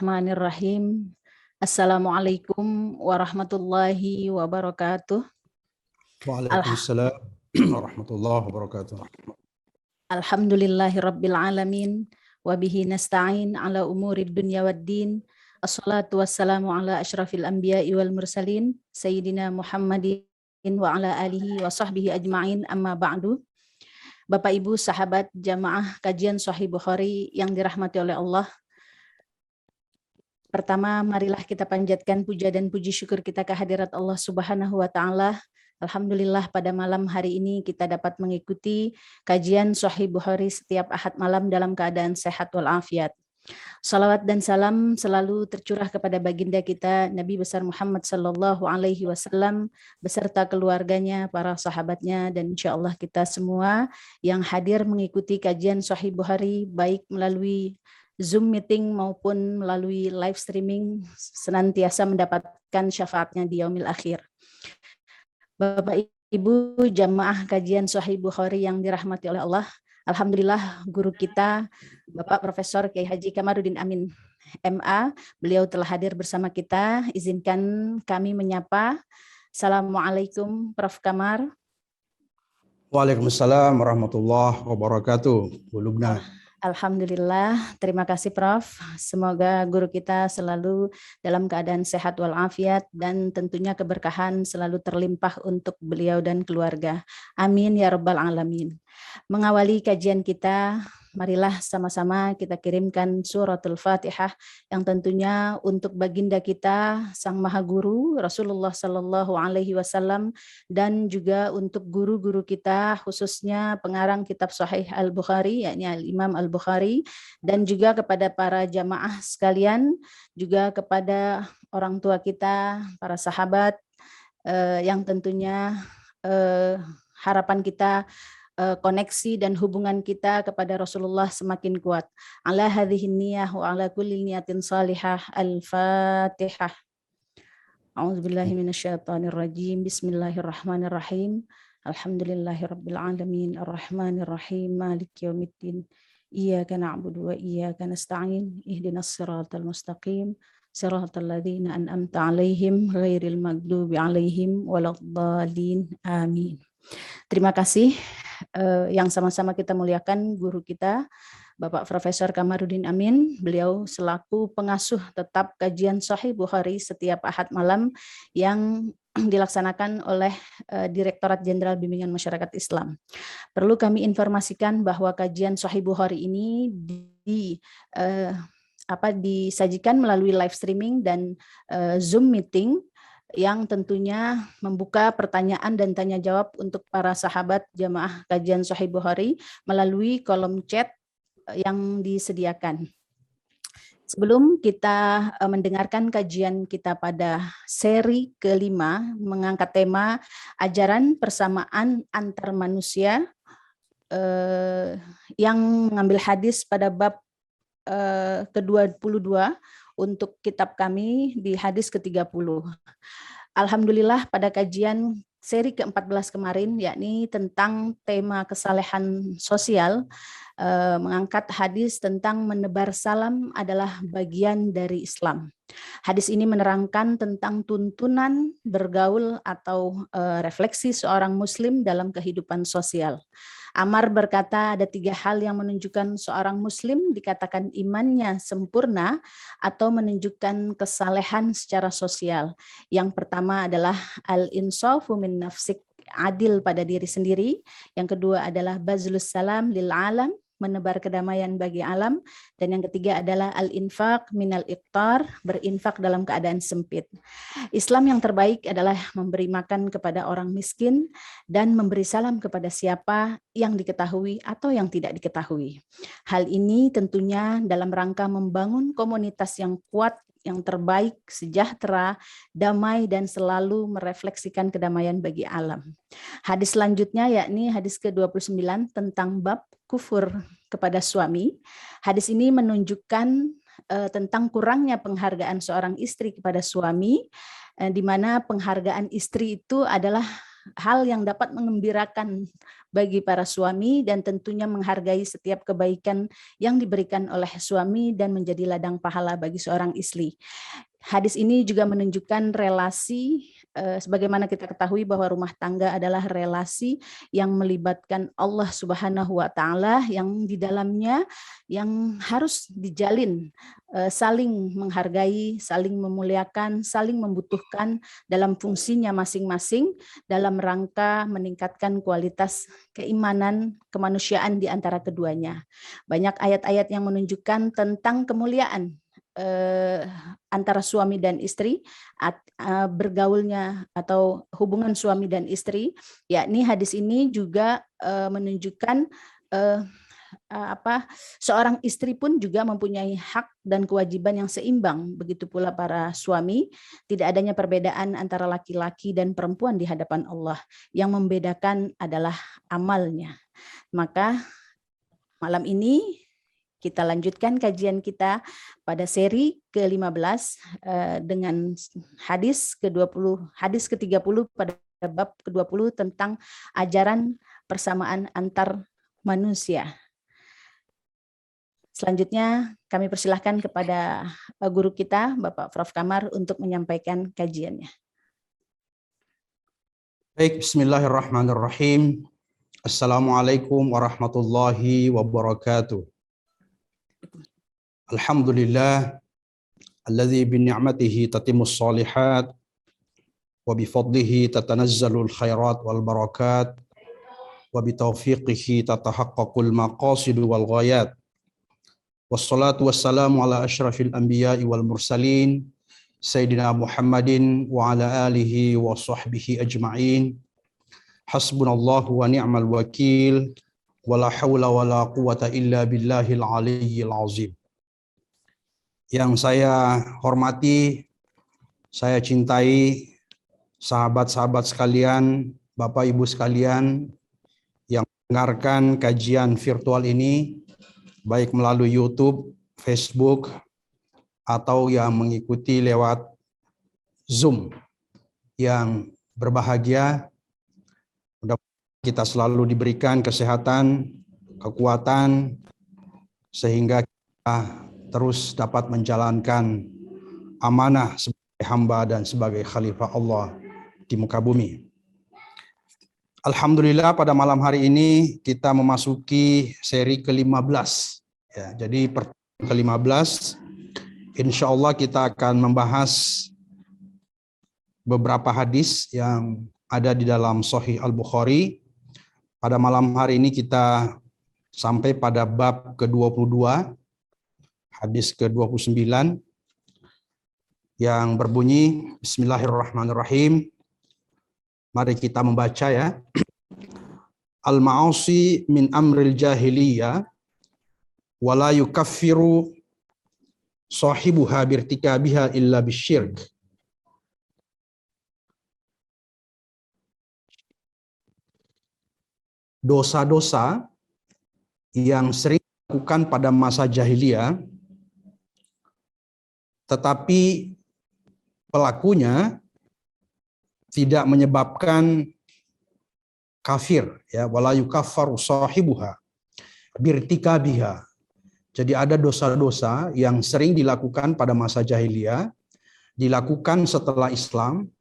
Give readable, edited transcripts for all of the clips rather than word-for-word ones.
Bismillahirrahmanirrahim. Assalamualaikum warahmatullahi wabarakatuh. Waalaikumsalam warahmatullahi wabarakatuh. Alhamdulillahirabbil alamin wa bihi nasta'in ala umurid dunya waddin. Assalatu wassalamu ala asyrafil anbiya'i wal mursalin sayyidina Muhammadin wa ala alihi wa sahbihi ajma'in, amma ba'du. Bapak Ibu sahabat jamaah kajian Sahih Bukhari yang dirahmati oleh Allah. Pertama, marilah kita panjatkan puja dan puji syukur kita kehadirat Allah Subhanahu wa Ta'ala. Alhamdulillah, pada malam hari ini kita dapat mengikuti kajian Sahih Bukhari setiap Ahad malam dalam keadaan sehat walafiat. Salawat dan salam selalu tercurah kepada baginda kita Nabi besar Muhammad sallallahu alaihi wasallam beserta keluarganya, para sahabatnya, dan insya Allah kita semua yang hadir mengikuti kajian Sahih Bukhari baik melalui Zoom meeting maupun melalui live streaming senantiasa mendapatkan syafaatnya di yaumil akhir. Bapak Ibu jamaah kajian Sahih Bukhari yang dirahmati oleh Allah, alhamdulillah guru kita Bapak Profesor Kiai Haji Kamarudin Amin MA, beliau telah hadir bersama kita. Izinkan kami menyapa. Assalamualaikum Prof. Kamar. Waalaikumsalam warahmatullahi wabarakatuh. Bu Lubna. Alhamdulillah, terima kasih Prof. Semoga guru kita selalu dalam keadaan sehat walafiat dan tentunya keberkahan selalu terlimpah untuk beliau dan keluarga. Amin ya rabbal alamin. Mengawali kajian kita, marilah sama-sama kita kirimkan suratul Fatihah yang tentunya untuk baginda kita Sang Maha Guru Rasulullah Sallallahu Alaihi Wasallam dan juga untuk guru-guru kita khususnya pengarang kitab Sahih Al-Bukhari yakni Al-Imam Al-Bukhari, dan juga kepada para jamaah sekalian, juga kepada orang tua kita, para sahabat yang tentunya harapan kita koneksi dan hubungan kita kepada Rasulullah semakin kuat. Ala hadhihi niyah wa ala kulli niyatin salihah. Al-Fatihah. A'udzubillahi minasyaitonir rajim. Bismillahirrahmanirrahim. Alhamdulillahirabbil alamin arrahmanir rahim maliki yaumiddin. Iyyaka na'budu wa iyyaka nasta'in. Ihdinas siratal mustaqim. Siratal ladzina an'amta 'alaihim ghairil maghdubi 'alaihim waladdallin. Amin. Terima kasih yang sama-sama kita muliakan guru kita Bapak Profesor Kamarudin Amin. Beliau selaku pengasuh tetap kajian Sahih Bukhari setiap Ahad malam yang dilaksanakan oleh Direktorat Jenderal Bimbingan Masyarakat Islam. Perlu kami informasikan bahwa kajian Sahih Bukhari ini disajikan melalui live streaming dan Zoom meeting yang tentunya membuka pertanyaan dan tanya jawab untuk para sahabat jamaah kajian Sahih Bukhari melalui kolom chat yang disediakan. Sebelum kita mendengarkan kajian kita pada seri kelima mengangkat tema ajaran persamaan antar manusia yang mengambil hadis pada bab ke-22 untuk kitab kami di hadis ke-30. Alhamdulillah pada kajian seri ke-14 kemarin, yakni tentang tema kesalehan sosial, mengangkat hadis tentang menebar salam adalah bagian dari Islam. Hadis ini menerangkan tentang tuntunan bergaul atau refleksi seorang muslim dalam kehidupan sosial. Amar berkata ada 3 hal yang menunjukkan seorang muslim dikatakan imannya sempurna atau menunjukkan kesalehan secara sosial. Yang pertama adalah al-insafu min nafsik, adil pada diri sendiri. Yang kedua adalah bazlus salam lil alam, menebar kedamaian bagi alam, dan yang ketiga adalah al-infaq minal iqtar, berinfak dalam keadaan sempit. Islam yang terbaik adalah memberi makan kepada orang miskin dan memberi salam kepada siapa yang diketahui atau yang tidak diketahui. Hal ini tentunya dalam rangka membangun komunitas yang kuat, yang terbaik, sejahtera, damai, dan selalu merefleksikan kedamaian bagi alam. Hadis selanjutnya yakni hadis ke-29 tentang bab kufur kepada suami. Hadis ini menunjukkan tentang kurangnya penghargaan seorang istri kepada suami, di mana penghargaan istri itu adalah hal yang dapat mengembirakan bagi para suami dan tentunya menghargai setiap kebaikan yang diberikan oleh suami dan menjadi ladang pahala bagi seorang istri. Hadis ini juga menunjukkan relasi, sebagaimana kita ketahui bahwa rumah tangga adalah relasi yang melibatkan Allah Subhanahu wa Ta'ala, yang di dalamnya yang harus dijalin, saling menghargai, saling memuliakan, saling membutuhkan dalam fungsinya masing-masing dalam rangka meningkatkan kualitas keimanan kemanusiaan di antara keduanya. Banyak ayat-ayat yang menunjukkan tentang kemuliaan antara suami dan istri, bergaulnya atau hubungan suami dan istri, yakni hadis ini juga menunjukkan seorang istri pun juga mempunyai hak dan kewajiban yang seimbang, begitu pula para suami. Tidak adanya perbedaan antara laki-laki dan perempuan di hadapan Allah, yang membedakan adalah amalnya. Maka malam ini kita lanjutkan kajian kita pada seri ke-15 dengan hadis ke-20, hadis ke-30 pada bab ke-20 tentang ajaran persamaan antar manusia. Selanjutnya kami persilahkan kepada guru kita, Bapak Prof. Kamar, untuk menyampaikan kajiannya. Baik, bismillahirrahmanirrahim. Assalamualaikum warahmatullahi wabarakatuh. Alhamdulillah alladzi bi ni'matihi tatimmus shalihat wa bi fadlihi tatanazzalul khairat wal barakat wa bi taufiqihi tatahaqqaqul maqasid wal ghayat. Wassalatu wassalamu ala asyrafil anbiya'i wal mursalin sayyidina Muhammadin wa ala alihi wa sahbihi ajma'in. Hasbunallahu wa ni'mal wakil wa la hawla wa la quwata illa billahil aliyyil azim. Yang saya hormati, saya cintai sahabat-sahabat sekalian, Bapak Ibu sekalian yang mendengarkan kajian virtual ini, baik melalui YouTube, Facebook, atau yang mengikuti lewat Zoom. Yang berbahagia, mudah-mudahan kita selalu diberikan kesehatan, kekuatan, sehingga kita terus dapat menjalankan amanah sebagai hamba dan sebagai khalifah Allah di muka bumi. Alhamdulillah pada malam hari ini kita memasuki seri ke-15. Ya, jadi pertemuan ke-15, insya Allah kita akan membahas beberapa hadis yang ada di dalam Sahih Al-Bukhari. Pada malam hari ini kita sampai pada bab ke-22, hadis ke-29 yang berbunyi Bismillahirrahmanirrahim. Mari kita membaca ya. Al-ma'asi min amril jahiliyah wa la yukaffiru sahibuha birtikabiha illa bisyirk. Dosa-dosa yang sering dilakukan pada masa jahiliyah, tetapi pelakunya tidak menyebabkan kafir, ya, wala yukaffaru sahibuha birtikabiha. Jadi ada dosa-dosa yang sering dilakukan pada masa jahiliyah, dilakukan setelah Islam,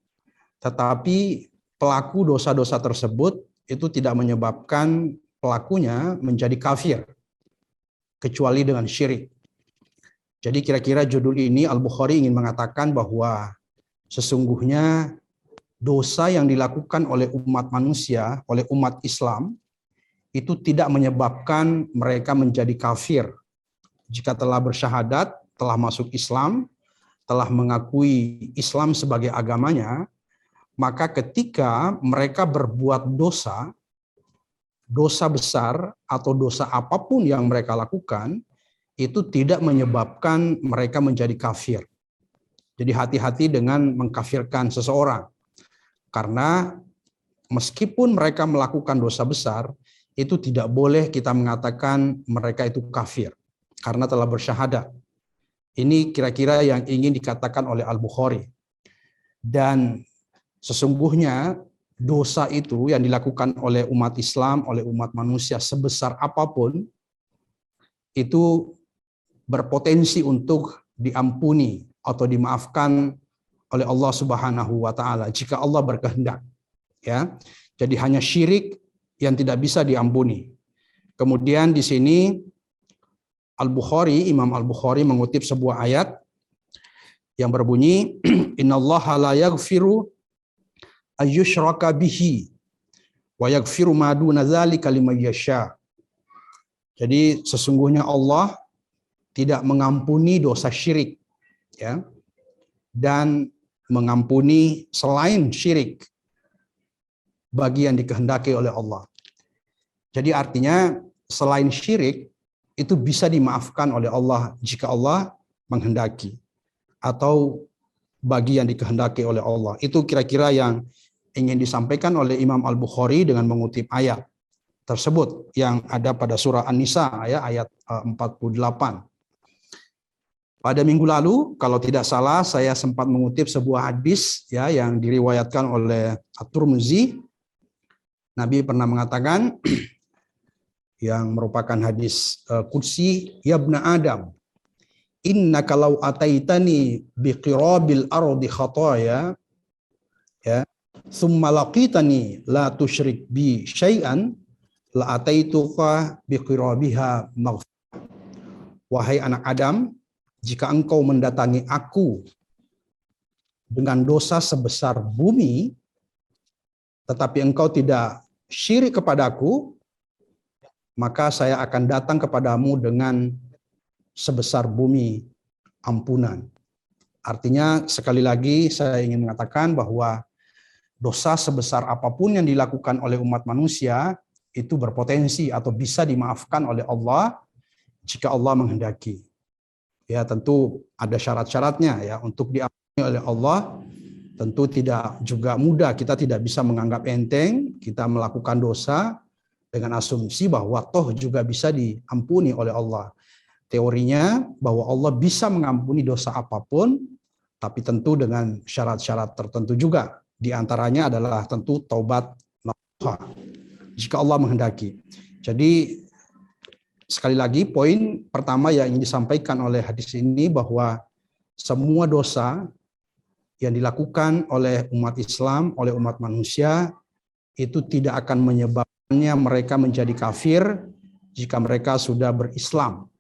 tetapi pelaku dosa-dosa tersebut itu tidak menyebabkan pelakunya menjadi kafir, kecuali dengan syirik. Jadi kira-kira judul ini Al-Bukhari ingin mengatakan bahwa sesungguhnya dosa yang dilakukan oleh umat manusia, oleh umat Islam, itu tidak menyebabkan mereka menjadi kafir. Jika telah bersyahadat, telah masuk Islam, telah mengakui Islam sebagai agamanya, maka ketika mereka berbuat dosa, dosa besar atau dosa apapun yang mereka lakukan, itu tidak menyebabkan mereka menjadi kafir. Jadi hati-hati dengan mengkafirkan seseorang. Karena meskipun mereka melakukan dosa besar, itu tidak boleh kita mengatakan mereka itu kafir. Karena telah bersyahadat. Ini kira-kira yang ingin dikatakan oleh Al-Bukhari. Dan sesungguhnya dosa itu yang dilakukan oleh umat Islam, oleh umat manusia sebesar apapun, itu berpotensi untuk diampuni atau dimaafkan oleh Allah Subhanahu wa taala jika Allah berkehendak, ya. Jadi hanya syirik yang tidak bisa diampuni. Kemudian di sini Imam Al-Bukhari mengutip sebuah ayat yang berbunyi, innallaha la yaghfiru ayyushraka bihi wa yaghfiru ma duna dzalika liman yasha. Jadi sesungguhnya Allah tidak mengampuni dosa syirik, ya, dan mengampuni selain syirik bagi yang dikehendaki oleh Allah. Jadi artinya selain syirik itu bisa dimaafkan oleh Allah jika Allah menghendaki, atau bagi yang dikehendaki oleh Allah. Itu kira-kira yang ingin disampaikan oleh Imam Al-Bukhari dengan mengutip ayat tersebut yang ada pada surah An-Nisa ayat 48. Pada minggu lalu, kalau tidak salah, saya sempat mengutip sebuah hadis ya yang diriwayatkan oleh At-Tirmizi. Nabi pernah mengatakan yang merupakan hadis qudsi, ya ibna Adam, innaka law ataitani biqirabil ardi khataya, ya, thumma laqitani la tusyrik bi syai'an la ataituka biqirabiha maghfirah. Wahai anak Adam, jika engkau mendatangi aku dengan dosa sebesar bumi, tetapi engkau tidak syirik kepadaku, maka saya akan datang kepadamu dengan sebesar bumi ampunan. Artinya sekali lagi saya ingin mengatakan bahwa dosa sebesar apapun yang dilakukan oleh umat manusia itu berpotensi atau bisa dimaafkan oleh Allah jika Allah menghendaki. Ya, tentu ada syarat-syaratnya ya untuk diampuni oleh Allah. Tentu tidak juga mudah, kita tidak bisa menganggap enteng kita melakukan dosa dengan asumsi bahwa toh juga bisa diampuni oleh Allah. Teorinya bahwa Allah bisa mengampuni dosa apapun, tapi tentu dengan syarat-syarat tertentu juga. Di antaranya adalah tentu taubat nasuha jika Allah menghendaki. Jadi sekali lagi poin pertama yang ingin disampaikan oleh hadis ini bahwa semua dosa yang dilakukan oleh umat Islam, oleh umat manusia itu tidak akan menyebabkannya mereka menjadi kafir jika mereka sudah berislam.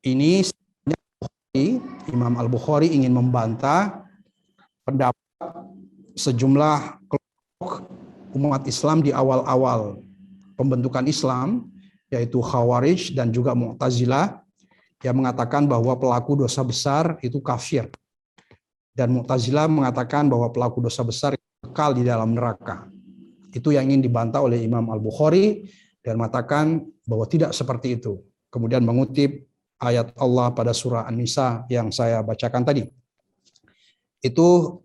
Ini Imam Al-Bukhari ingin membantah pendapat sejumlah kelompok umat Islam di awal-awal pembentukan Islam, yaitu Khawarij dan juga Mu'tazilah, yang mengatakan bahwa pelaku dosa besar itu kafir. Dan Mu'tazilah mengatakan bahwa pelaku dosa besar kekal di dalam neraka. Itu yang ingin dibantah oleh Imam Al-Bukhari dan mengatakan bahwa tidak seperti itu. Kemudian mengutip ayat Allah pada surah An-Nisa yang saya bacakan tadi. Itu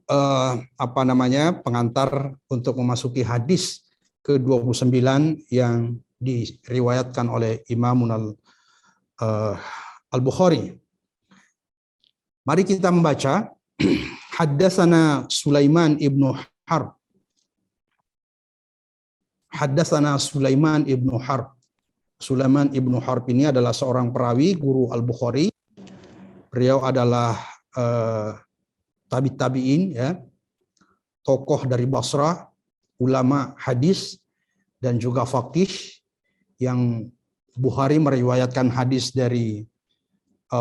pengantar untuk memasuki hadis ke-29 yang diriwayatkan oleh Imam Al-Bukhari. Mari kita membaca. Haddatsana Sulaiman ibnu Harb. Haddatsana Sulaiman ibnu Harb. Sulaiman ibnu Harb ini adalah seorang perawi guru Al-Bukhari. Beliau adalah tabi'in, ya, tokoh dari Basrah, ulama hadis dan juga faqih yang Bukhari meriwayatkan hadis dari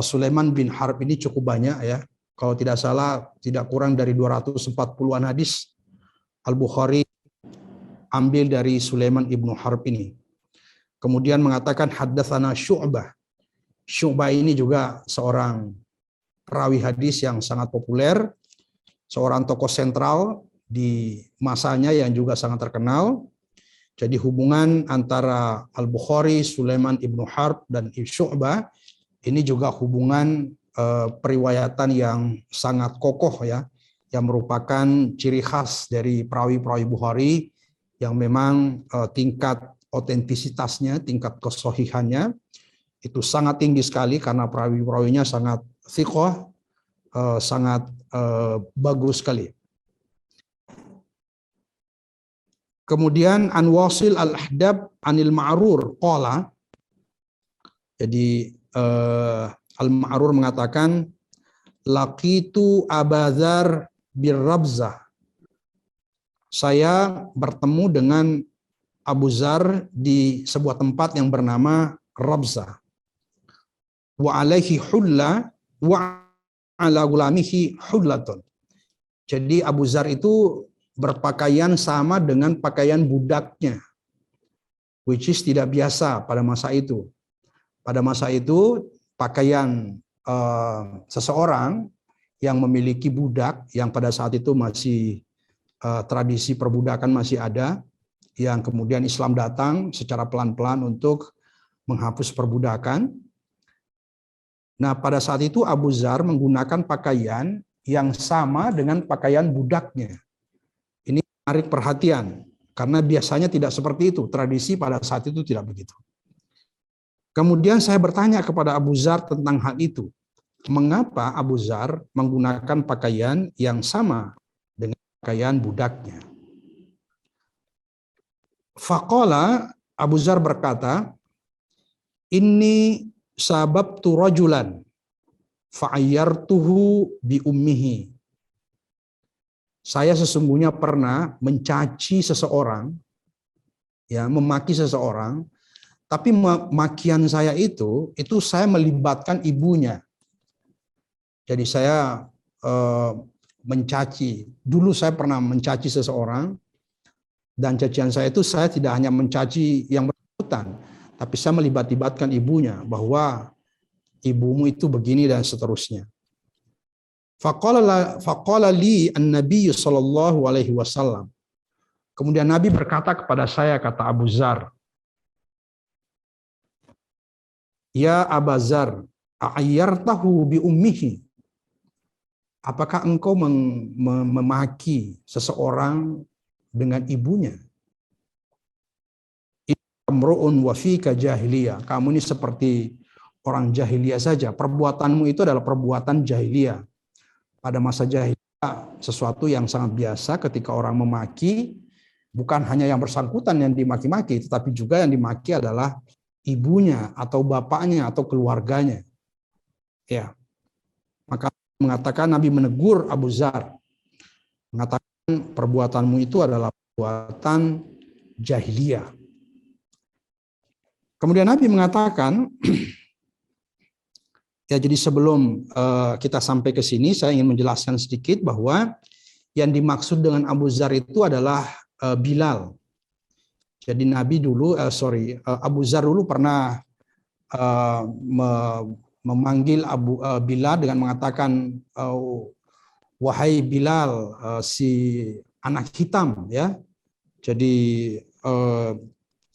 Sulaiman bin Harb ini cukup banyak ya. Kalau tidak salah tidak kurang dari 240-an hadis Al-Bukhari ambil dari Sulaiman ibnu Harb ini. Kemudian mengatakan haddatsana Syu'bah. Syu'bah ini juga seorang perawi hadis yang sangat populer, seorang tokoh sentral di masanya yang juga sangat terkenal. Jadi hubungan antara Al-Bukhari, Sulaiman ibnu Harb dan Syu'bah ini juga hubungan periwayatan yang sangat kokoh ya, yang merupakan ciri khas dari perawi-perawi Bukhari yang memang tingkat otentisitasnya, tingkat kesohihannya itu sangat tinggi sekali karena perawi-perawinya sangat thiqah, sangat bagus sekali. Kemudian An Wasil Al-Ahdab Anil Ma'rur qala, jadi Al-Ma'rur mengatakan laqitu Abadzar birrabzah, saya bertemu dengan Abu Zar di sebuah tempat yang bernama Rabzah. Wa alaihi hulla wa ala gulamihi hullatun. Jadi Abu Zar itu berpakaian sama dengan pakaian budaknya, which is tidak biasa pada masa itu. Pada masa itu pakaian seseorang yang memiliki budak, yang pada saat itu masih tradisi perbudakan masih ada, yang kemudian Islam datang secara pelan-pelan untuk menghapus perbudakan. Nah, pada saat itu Abu Zar menggunakan pakaian yang sama dengan pakaian budaknya. Ini menarik perhatian, karena biasanya tidak seperti itu. Tradisi pada saat itu tidak begitu. Kemudian saya bertanya kepada Abu Zar tentang hal itu. Mengapa Abu Zar menggunakan pakaian yang sama dengan pakaian budaknya? Faqala, Abu Zar berkata, inni sababtu rajulan fa'ayyartuhu bi ummihi. Saya sesungguhnya pernah mencaci seseorang, ya, memaki seseorang, tapi makian saya itu saya melibatkan ibunya. Jadi saya mencaci. Dulu saya pernah mencaci seseorang, dan cacian saya itu saya tidak hanya mencaci yang bersangkutan, tapi saya melibatkan ibunya, bahwa ibumu itu begini dan seterusnya. Faqala li an-nabiy sallallahu alaihi wasallam. Kemudian Nabi berkata kepada saya, kata Abu Zar, ya Abu Zar, a'ayyartahu bi ummihi. Apakah engkau memaki seseorang dengan ibunya? Amru'un wa fika jahiliyah. Kamu ini seperti orang jahiliyah saja. Perbuatanmu itu adalah perbuatan jahiliyah. Pada masa jahiliyah, sesuatu yang sangat biasa ketika orang memaki, bukan hanya yang bersangkutan yang dimaki-maki, tetapi juga yang dimaki adalah ibunya atau bapaknya atau keluarganya. Ya. Maka mengatakan, Nabi menegur Abu Zar, mengatakan perbuatanmu itu adalah perbuatan jahiliyah. Kemudian Nabi mengatakan, ya, jadi sebelum kita sampai ke sini, saya ingin menjelaskan sedikit bahwa yang dimaksud dengan Abu Zar itu adalah Bilal. Jadi Nabi dulu, Abu Zar dulu pernah memanggil Bilal dengan mengatakan, wahai Bilal, si anak hitam, ya. Jadi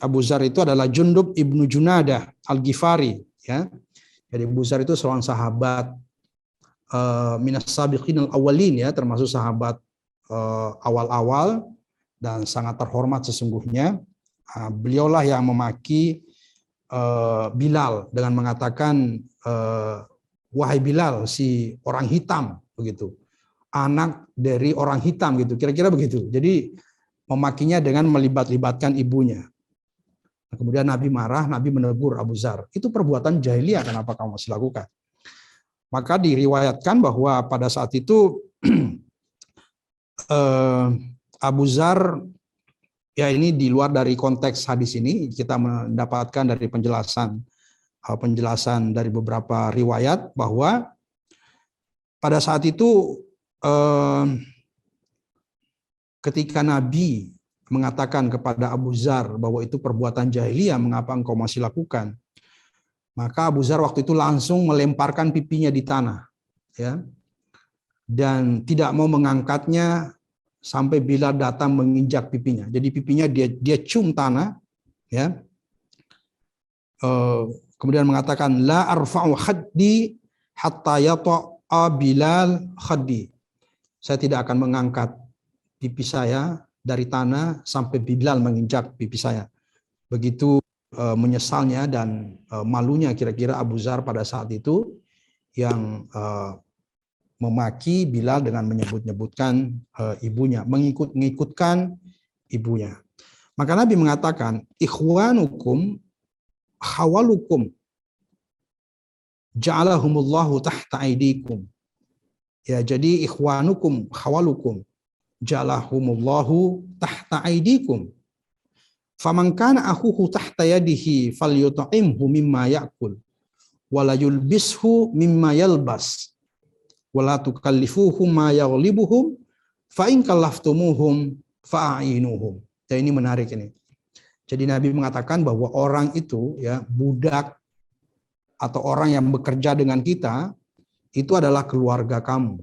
Abu Zar itu adalah Jundub ibnu Junadah al-Ghifari, ya. Jadi Abu Zar itu seorang sahabat minas sabiqin al-awwalin, ya, termasuk sahabat awal-awal dan sangat terhormat sesungguhnya. Beliaulah yang memaki Bilal dengan mengatakan, wahai Bilal, si orang hitam, begitu, anak dari orang hitam, gitu, kira-kira begitu. Jadi memakinya dengan melibatkan ibunya. Kemudian Nabi marah, Nabi menegur Abu Zar. Itu perbuatan jahiliyah, kenapa kamu masih lakukan? Maka diriwayatkan bahwa pada saat itu Abu Zar, ya, ini di luar dari konteks hadis ini, kita mendapatkan dari penjelasan dari beberapa riwayat bahwa pada saat itu ketika Nabi mengatakan kepada Abu Zar bahwa itu perbuatan jahiliyah, mengapa engkau masih lakukan? Maka Abu Zar waktu itu langsung melemparkan pipinya di tanah, ya, dan tidak mau mengangkatnya sampai Bilal datang menginjak pipinya. Jadi pipinya dia cium tanah, ya. Kemudian mengatakan, la arfa'u khaddi hatta yata'a Bilal khaddi. Saya tidak akan mengangkat pipi saya dari tanah sampai Bilal menginjak pipi saya. Begitu menyesalnya dan malunya kira-kira Abu Zar pada saat itu, yang memaki Bilal dengan menyebut-nyebutkan ibunya, mengikutkan ibunya. Maka Nabi mengatakan, ikhwanukum khawalukum ja'alahumullahu tahta aidikum. Ya, jadi ikhwanukum khawalukum ja'alahumullahu tahta aidikum. Faman kana akhuhu tahta yadihi falyut'imhu mimma ya'kul wala yulbishu mimma yalbas wala tukallifuhum ma yaghlibuhum fa in kallaftumuhum fa'ainuhum. Ya, ini menarik ini. Jadi Nabi mengatakan bahwa orang itu, ya, budak atau orang yang bekerja dengan kita itu adalah keluarga kamu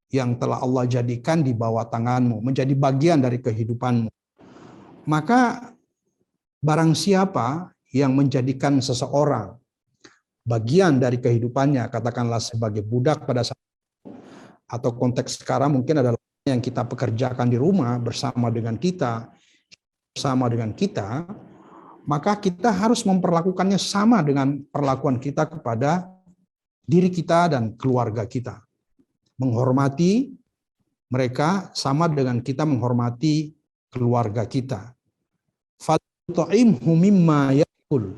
yang telah Allah jadikan di bawah tanganmu, menjadi bagian dari kehidupanmu. Maka barang siapa yang menjadikan seseorang bagian dari kehidupannya, katakanlah sebagai budak pada saat, atau konteks sekarang mungkin adalah yang kita pekerjakan di rumah bersama dengan kita, maka kita harus memperlakukannya sama dengan perlakuan kita kepada diri kita dan keluarga kita. Menghormati mereka sama dengan kita menghormati keluarga kita. Fat'imhu mimma ya'kul.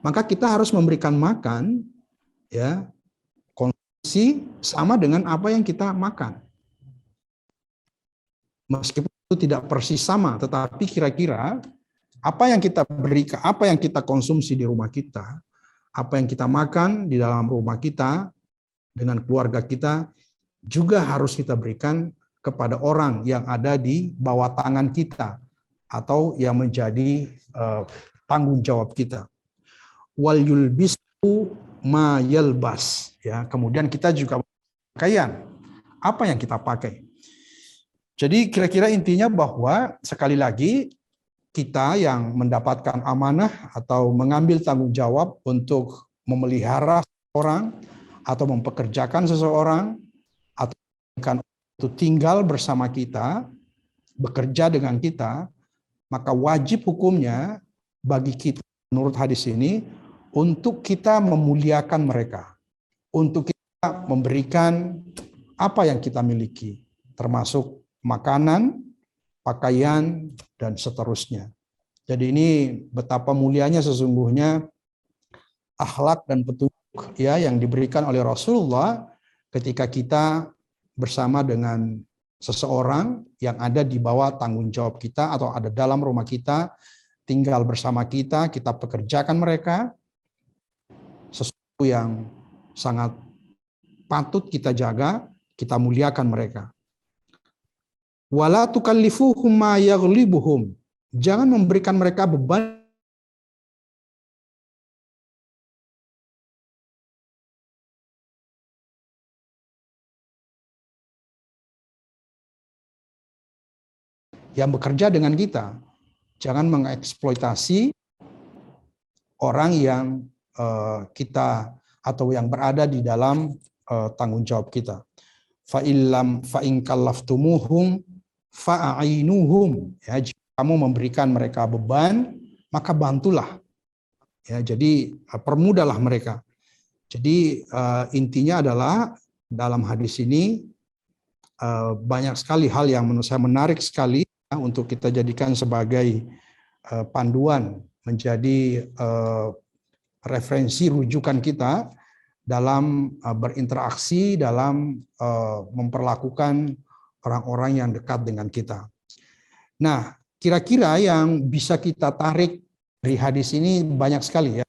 Maka kita harus memberikan makan, ya, konsumsi sama dengan apa yang kita makan. Meskipun itu tidak persis sama, tetapi kira-kira apa yang kita berikan, apa yang kita konsumsi di rumah kita, apa yang kita makan di dalam rumah kita dengan keluarga kita juga harus kita berikan kepada orang yang ada di bawah tangan kita atau yang menjadi tanggung jawab kita. Wal yulbisu ma yalbas, ya. Kemudian kita juga pakaian, apa yang kita pakai. Jadi kira-kira intinya bahwa sekali lagi kita yang mendapatkan amanah atau mengambil tanggung jawab untuk memelihara seseorang atau mempekerjakan seseorang atau untuk tinggal bersama kita, bekerja dengan kita, maka wajib hukumnya bagi kita menurut hadis ini untuk kita memuliakan mereka, untuk kita memberikan apa yang kita miliki, termasuk makanan, pakaian, dan seterusnya. Jadi ini betapa mulianya sesungguhnya akhlak dan petunjuk, ya, yang diberikan oleh Rasulullah ketika kita bersama dengan seseorang yang ada di bawah tanggung jawab kita atau ada dalam rumah kita, tinggal bersama kita, kita pekerjakan mereka, sesuatu yang sangat patut kita jaga, kita muliakan mereka. Wala tukallifuhum ma yaghlibuhum. Jangan memberikan mereka beban yang bekerja dengan kita. Jangan mengeksploitasi orang yang kita atau yang berada di dalam tanggung jawab kita. Fa in kallaftumuhum fa'ainuhum. Ya, jika kamu memberikan mereka beban, maka bantulah. Ya, jadi permudahlah mereka. Jadi intinya adalah dalam hadis ini banyak sekali hal yang menurut saya menarik sekali ya, untuk kita jadikan sebagai panduan, menjadi referensi rujukan kita dalam berinteraksi, dalam memperlakukan orang-orang yang dekat dengan kita. Nah, kira-kira yang bisa kita tarik dari hadis ini banyak sekali ya.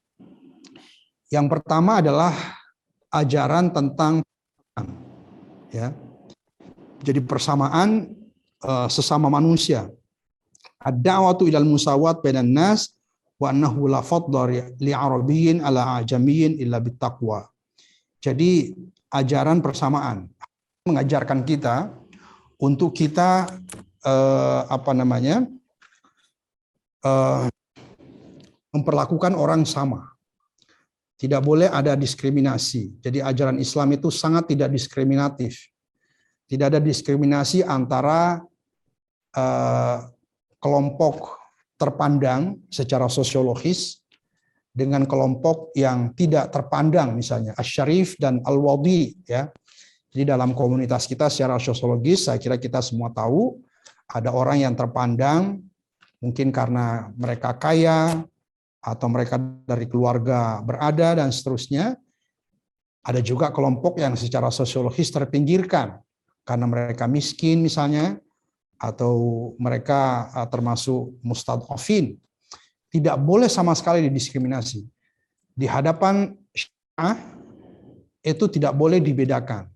Yang pertama adalah ajaran tentang ya. Jadi persamaan sesama manusia. Ad-da'watu ilal musawat bainan nas wa annahu la fadla li arabiyyin ala ajamiyyin illa bittaqwa. Jadi ajaran persamaan mengajarkan kita untuk kita memperlakukan orang sama. Tidak boleh ada diskriminasi. Jadi ajaran Islam itu sangat tidak diskriminatif. Tidak ada diskriminasi antara kelompok terpandang secara sosiologis dengan kelompok yang tidak terpandang, misalnya Asy-Syarif dan Al-Wadi, ya. Jadi dalam komunitas kita secara sosiologis, saya kira kita semua tahu ada orang yang terpandang mungkin karena mereka kaya atau mereka dari keluarga berada dan seterusnya. Ada juga kelompok yang secara sosiologis terpinggirkan karena mereka miskin misalnya, atau mereka termasuk mustadhafin. Tidak boleh sama sekali didiskriminasi. Di hadapan syariah itu tidak boleh dibedakan.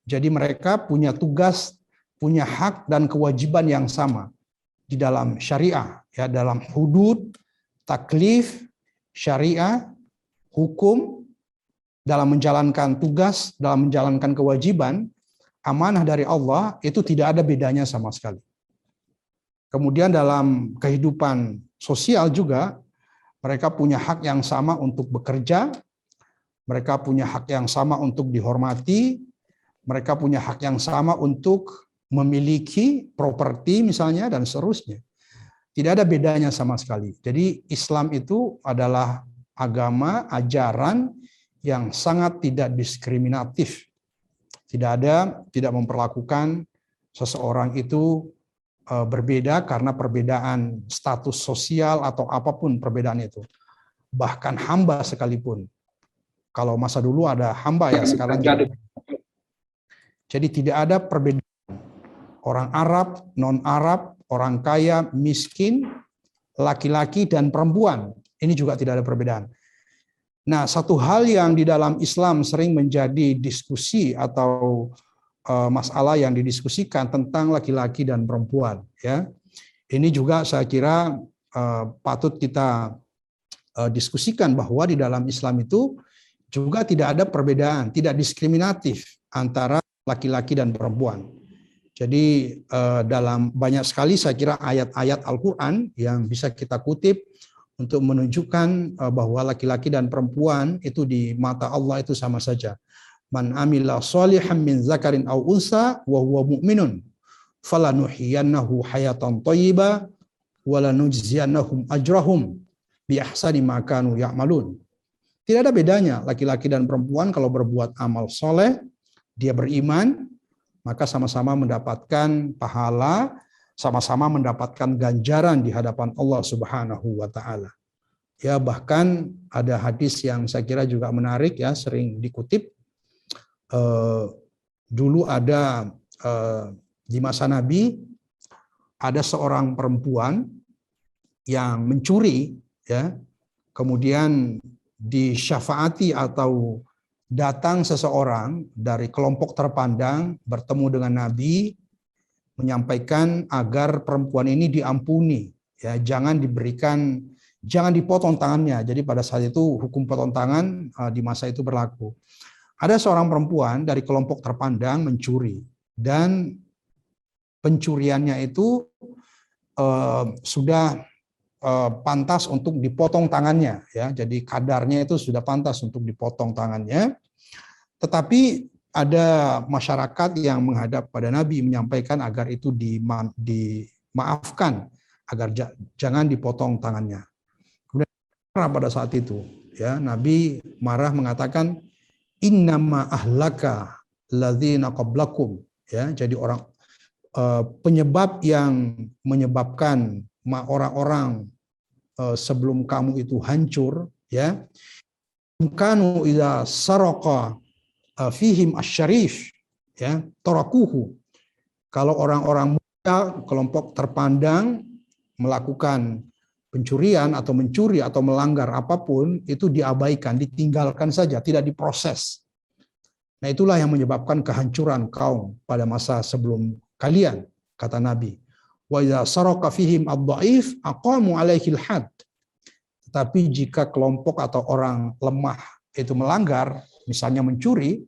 Jadi mereka punya tugas, punya hak dan kewajiban yang sama di dalam syariah, ya, dalam hudud, taklif, syariah, hukum, dalam menjalankan tugas, dalam menjalankan kewajiban, amanah dari Allah, itu tidak ada bedanya sama sekali. Kemudian dalam kehidupan sosial juga, mereka punya hak yang sama untuk bekerja, mereka punya hak yang sama untuk dihormati, mereka punya hak yang sama untuk memiliki properti misalnya, dan seterusnya. Tidak ada bedanya sama sekali. Jadi Islam itu adalah agama, ajaran yang sangat tidak diskriminatif. Tidak memperlakukan seseorang itu berbeda karena perbedaan status sosial atau apapun perbedaan itu. Bahkan hamba sekalipun. Kalau masa dulu ada hamba, ya sekarang juga. Jadi tidak ada perbedaan. Orang Arab, non-Arab, orang kaya, miskin, laki-laki dan perempuan. Ini juga tidak ada perbedaan. Nah, satu hal yang di dalam Islam sering menjadi diskusi atau masalah yang didiskusikan tentang laki-laki dan perempuan, ya. Ini juga saya kira patut kita diskusikan bahwa di dalam Islam itu juga tidak ada perbedaan, tidak diskriminatif antara laki-laki dan perempuan. Jadi dalam banyak sekali saya kira ayat-ayat Al-Quran yang bisa kita kutip untuk menunjukkan bahwa laki-laki dan perempuan itu di mata Allah itu sama saja. Man amila shalihan min zakarin aw unsa wa huwa mu'minun falanuhyiyannahu hayatan thayyibah wa lanujziyannahum ajrahum bi ahsani ma kanu ya'malun. Tidak ada bedanya laki-laki dan perempuan kalau berbuat amal soleh, dia beriman, maka sama-sama mendapatkan pahala, sama-sama mendapatkan ganjaran di hadapan Allah Subhanahu wa taala. Ya, bahkan ada hadis yang saya kira juga menarik, ya, sering dikutip. Dulu ada di masa Nabi ada seorang perempuan yang mencuri, ya, kemudian disyafaati atau datang seseorang dari kelompok terpandang bertemu dengan Nabi, menyampaikan agar perempuan ini diampuni, ya, jangan dipotong tangannya. Jadi pada saat itu hukum potong tangan di masa itu berlaku. Ada seorang perempuan dari kelompok terpandang mencuri, dan pencuriannya itu sudah pantas untuk dipotong tangannya, ya. Jadi kadarnya itu sudah pantas untuk dipotong tangannya. Tetapi ada masyarakat yang menghadap pada Nabi menyampaikan agar itu dimaafkan, agar jangan dipotong tangannya. Kemudian marah pada saat itu, ya, Nabi marah mengatakan innama ahlaka ladzina qablakum, ya. Jadi penyebab yang menyebabkan orang-orang sebelum kamu itu hancur, ya, kanu idza saraqa fihim asyarif, ya, tarakuhu. Kalau orang-orang muda, kelompok terpandang melakukan pencurian atau mencuri atau melanggar apapun, itu diabaikan, ditinggalkan saja, tidak diproses. Nah, itulah yang menyebabkan kehancuran kaum pada masa sebelum kalian, kata Nabi. Wa idza saraqa fihim ad-dhaif aqamu alaihi al-had. Tetapi jika kelompok atau orang lemah itu melanggar, misalnya mencuri,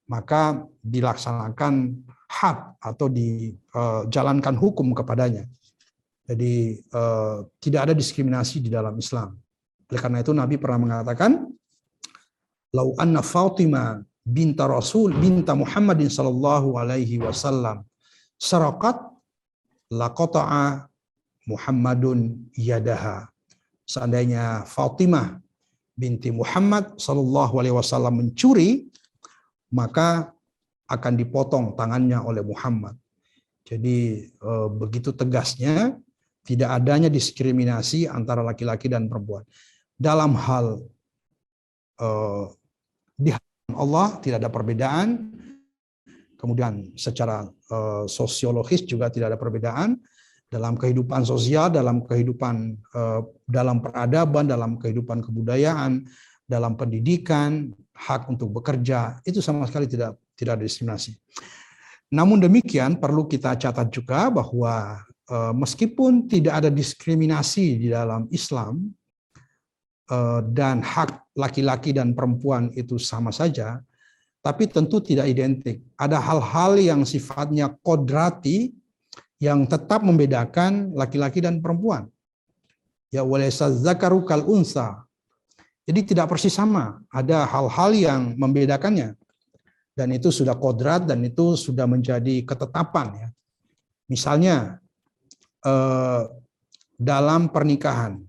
maka dilaksanakan had atau dijalankan hukum kepadanya. Jadi tidak ada diskriminasi di dalam Islam. Oleh karena itu Nabi pernah mengatakan, "Lau anna Fatimah binta Muhammadin sallallahu alaihi wasallam saraqat laqata'a Muhammadun yadaha." Seandainya Fatimah binti Muhammad sallallahu alaihi wasallam mencuri, maka akan dipotong tangannya oleh Muhammad. Jadi begitu tegasnya Tidak adanya diskriminasi antara laki-laki dan perempuan. Dalam hal di hadapan Allah tidak ada perbedaan. Kemudian secara sosiologis juga tidak ada perbedaan. Dalam kehidupan sosial, dalam kehidupan dalam peradaban, dalam kehidupan kebudayaan, dalam pendidikan, hak untuk bekerja, itu sama sekali tidak ada diskriminasi. Namun demikian perlu kita catat juga bahwa meskipun tidak ada diskriminasi di dalam Islam dan hak laki-laki dan perempuan itu sama saja, tapi tentu tidak identik. Ada hal-hal yang sifatnya kodrati yang tetap membedakan laki-laki dan perempuan. Ya, walaysa dzakaru kal unsa. Jadi tidak persis sama. Ada hal-hal yang membedakannya. Dan itu sudah kodrat dan itu sudah menjadi ketetapan. Ya. Misalnya dalam pernikahan.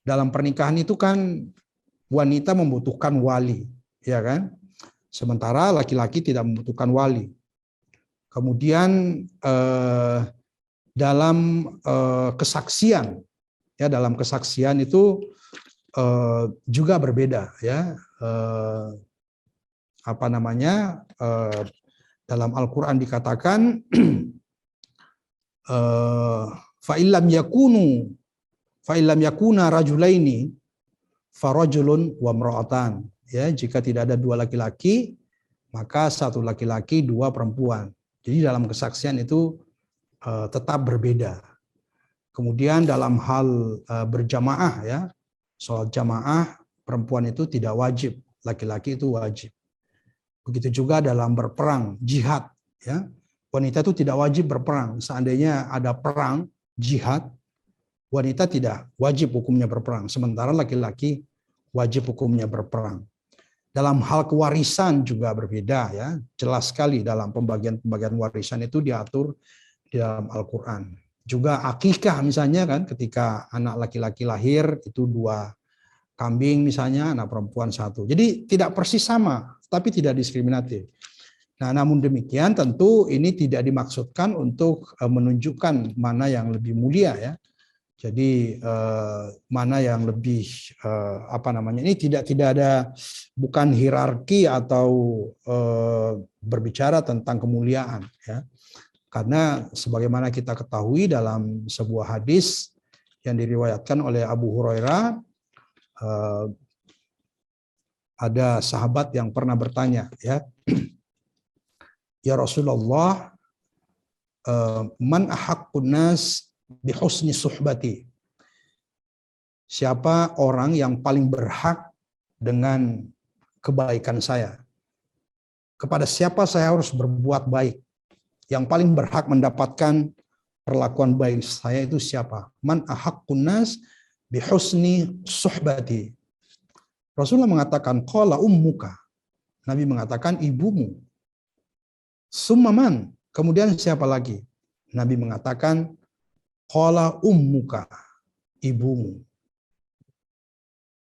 Dalam pernikahan itu kan wanita membutuhkan wali, ya kan? Sementara laki-laki tidak membutuhkan wali. Kemudian dalam kesaksian, ya dalam kesaksian itu juga berbeda, ya. Dalam Al-Quran dikatakan fa illam yakuna rajulaini farajulun wa imra'atan. Ya, jika tidak ada dua laki-laki, maka satu laki-laki, dua perempuan. Jadi dalam kesaksian itu tetap berbeda. Kemudian dalam hal berjamaah, ya, sholat jamaah perempuan itu tidak wajib, laki-laki itu wajib. Begitu juga dalam berperang, jihad, ya, wanita itu tidak wajib berperang. Seandainya ada perang, jihad, wanita tidak wajib hukumnya berperang, sementara laki-laki wajib hukumnya berperang. Dalam hal kewarisan juga berbeda, ya. Jelas sekali dalam pembagian warisan itu diatur di dalam Al-Quran. Juga akikah misalnya kan, ketika anak laki-laki lahir itu 2 kambing misalnya, anak perempuan 1. Jadi tidak persis sama, tapi tidak diskriminatif. Nah, namun demikian tentu ini tidak dimaksudkan untuk menunjukkan mana yang lebih mulia, ya. Jadi mana yang lebih ini tidak ada, bukan hierarki atau berbicara tentang kemuliaan, ya. Karena sebagaimana kita ketahui dalam sebuah hadis yang diriwayatkan oleh Abu Hurairah, ada sahabat yang pernah bertanya, ya, ya Rasulullah, man ahaqqun nas bihusni suhbati. Siapa orang yang paling berhak dengan kebaikan saya? Kepada siapa saya harus berbuat baik? Yang paling berhak mendapatkan perlakuan baik saya itu siapa? Man ahaqqun nas bihusni suhbati. Rasulullah mengatakan qala ummuka. Nabi mengatakan ibumu. Summaman. Kemudian siapa lagi? Nabi mengatakan qala ummuka, ibumu.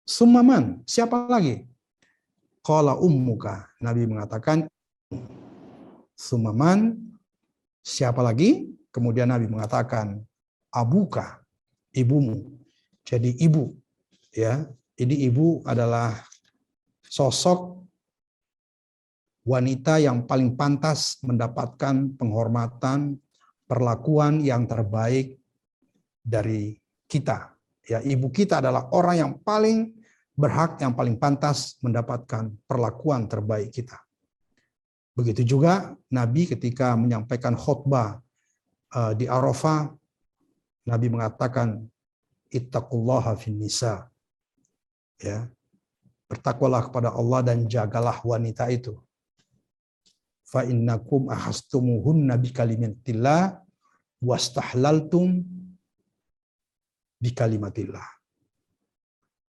Summaman, siapa lagi? Qala ummuka. Nabi mengatakan summaman, siapa lagi? Kemudian Nabi mengatakan abuka, ibumu. Jadi ibu, ya. Ini ibu adalah sosok wanita yang paling pantas mendapatkan penghormatan, perlakuan yang terbaik dari kita. Ya, ibu kita adalah orang yang paling berhak, yang paling pantas mendapatkan perlakuan terbaik kita. Begitu juga Nabi ketika menyampaikan khutbah di Arafah, Nabi mengatakan ittaqullaha fin nisa. Ya. Bertakwalah kepada Allah dan jagalah wanita itu. Fa innakum ahastumuhunna bikalimatillah wastahlaltum bikalimatillah.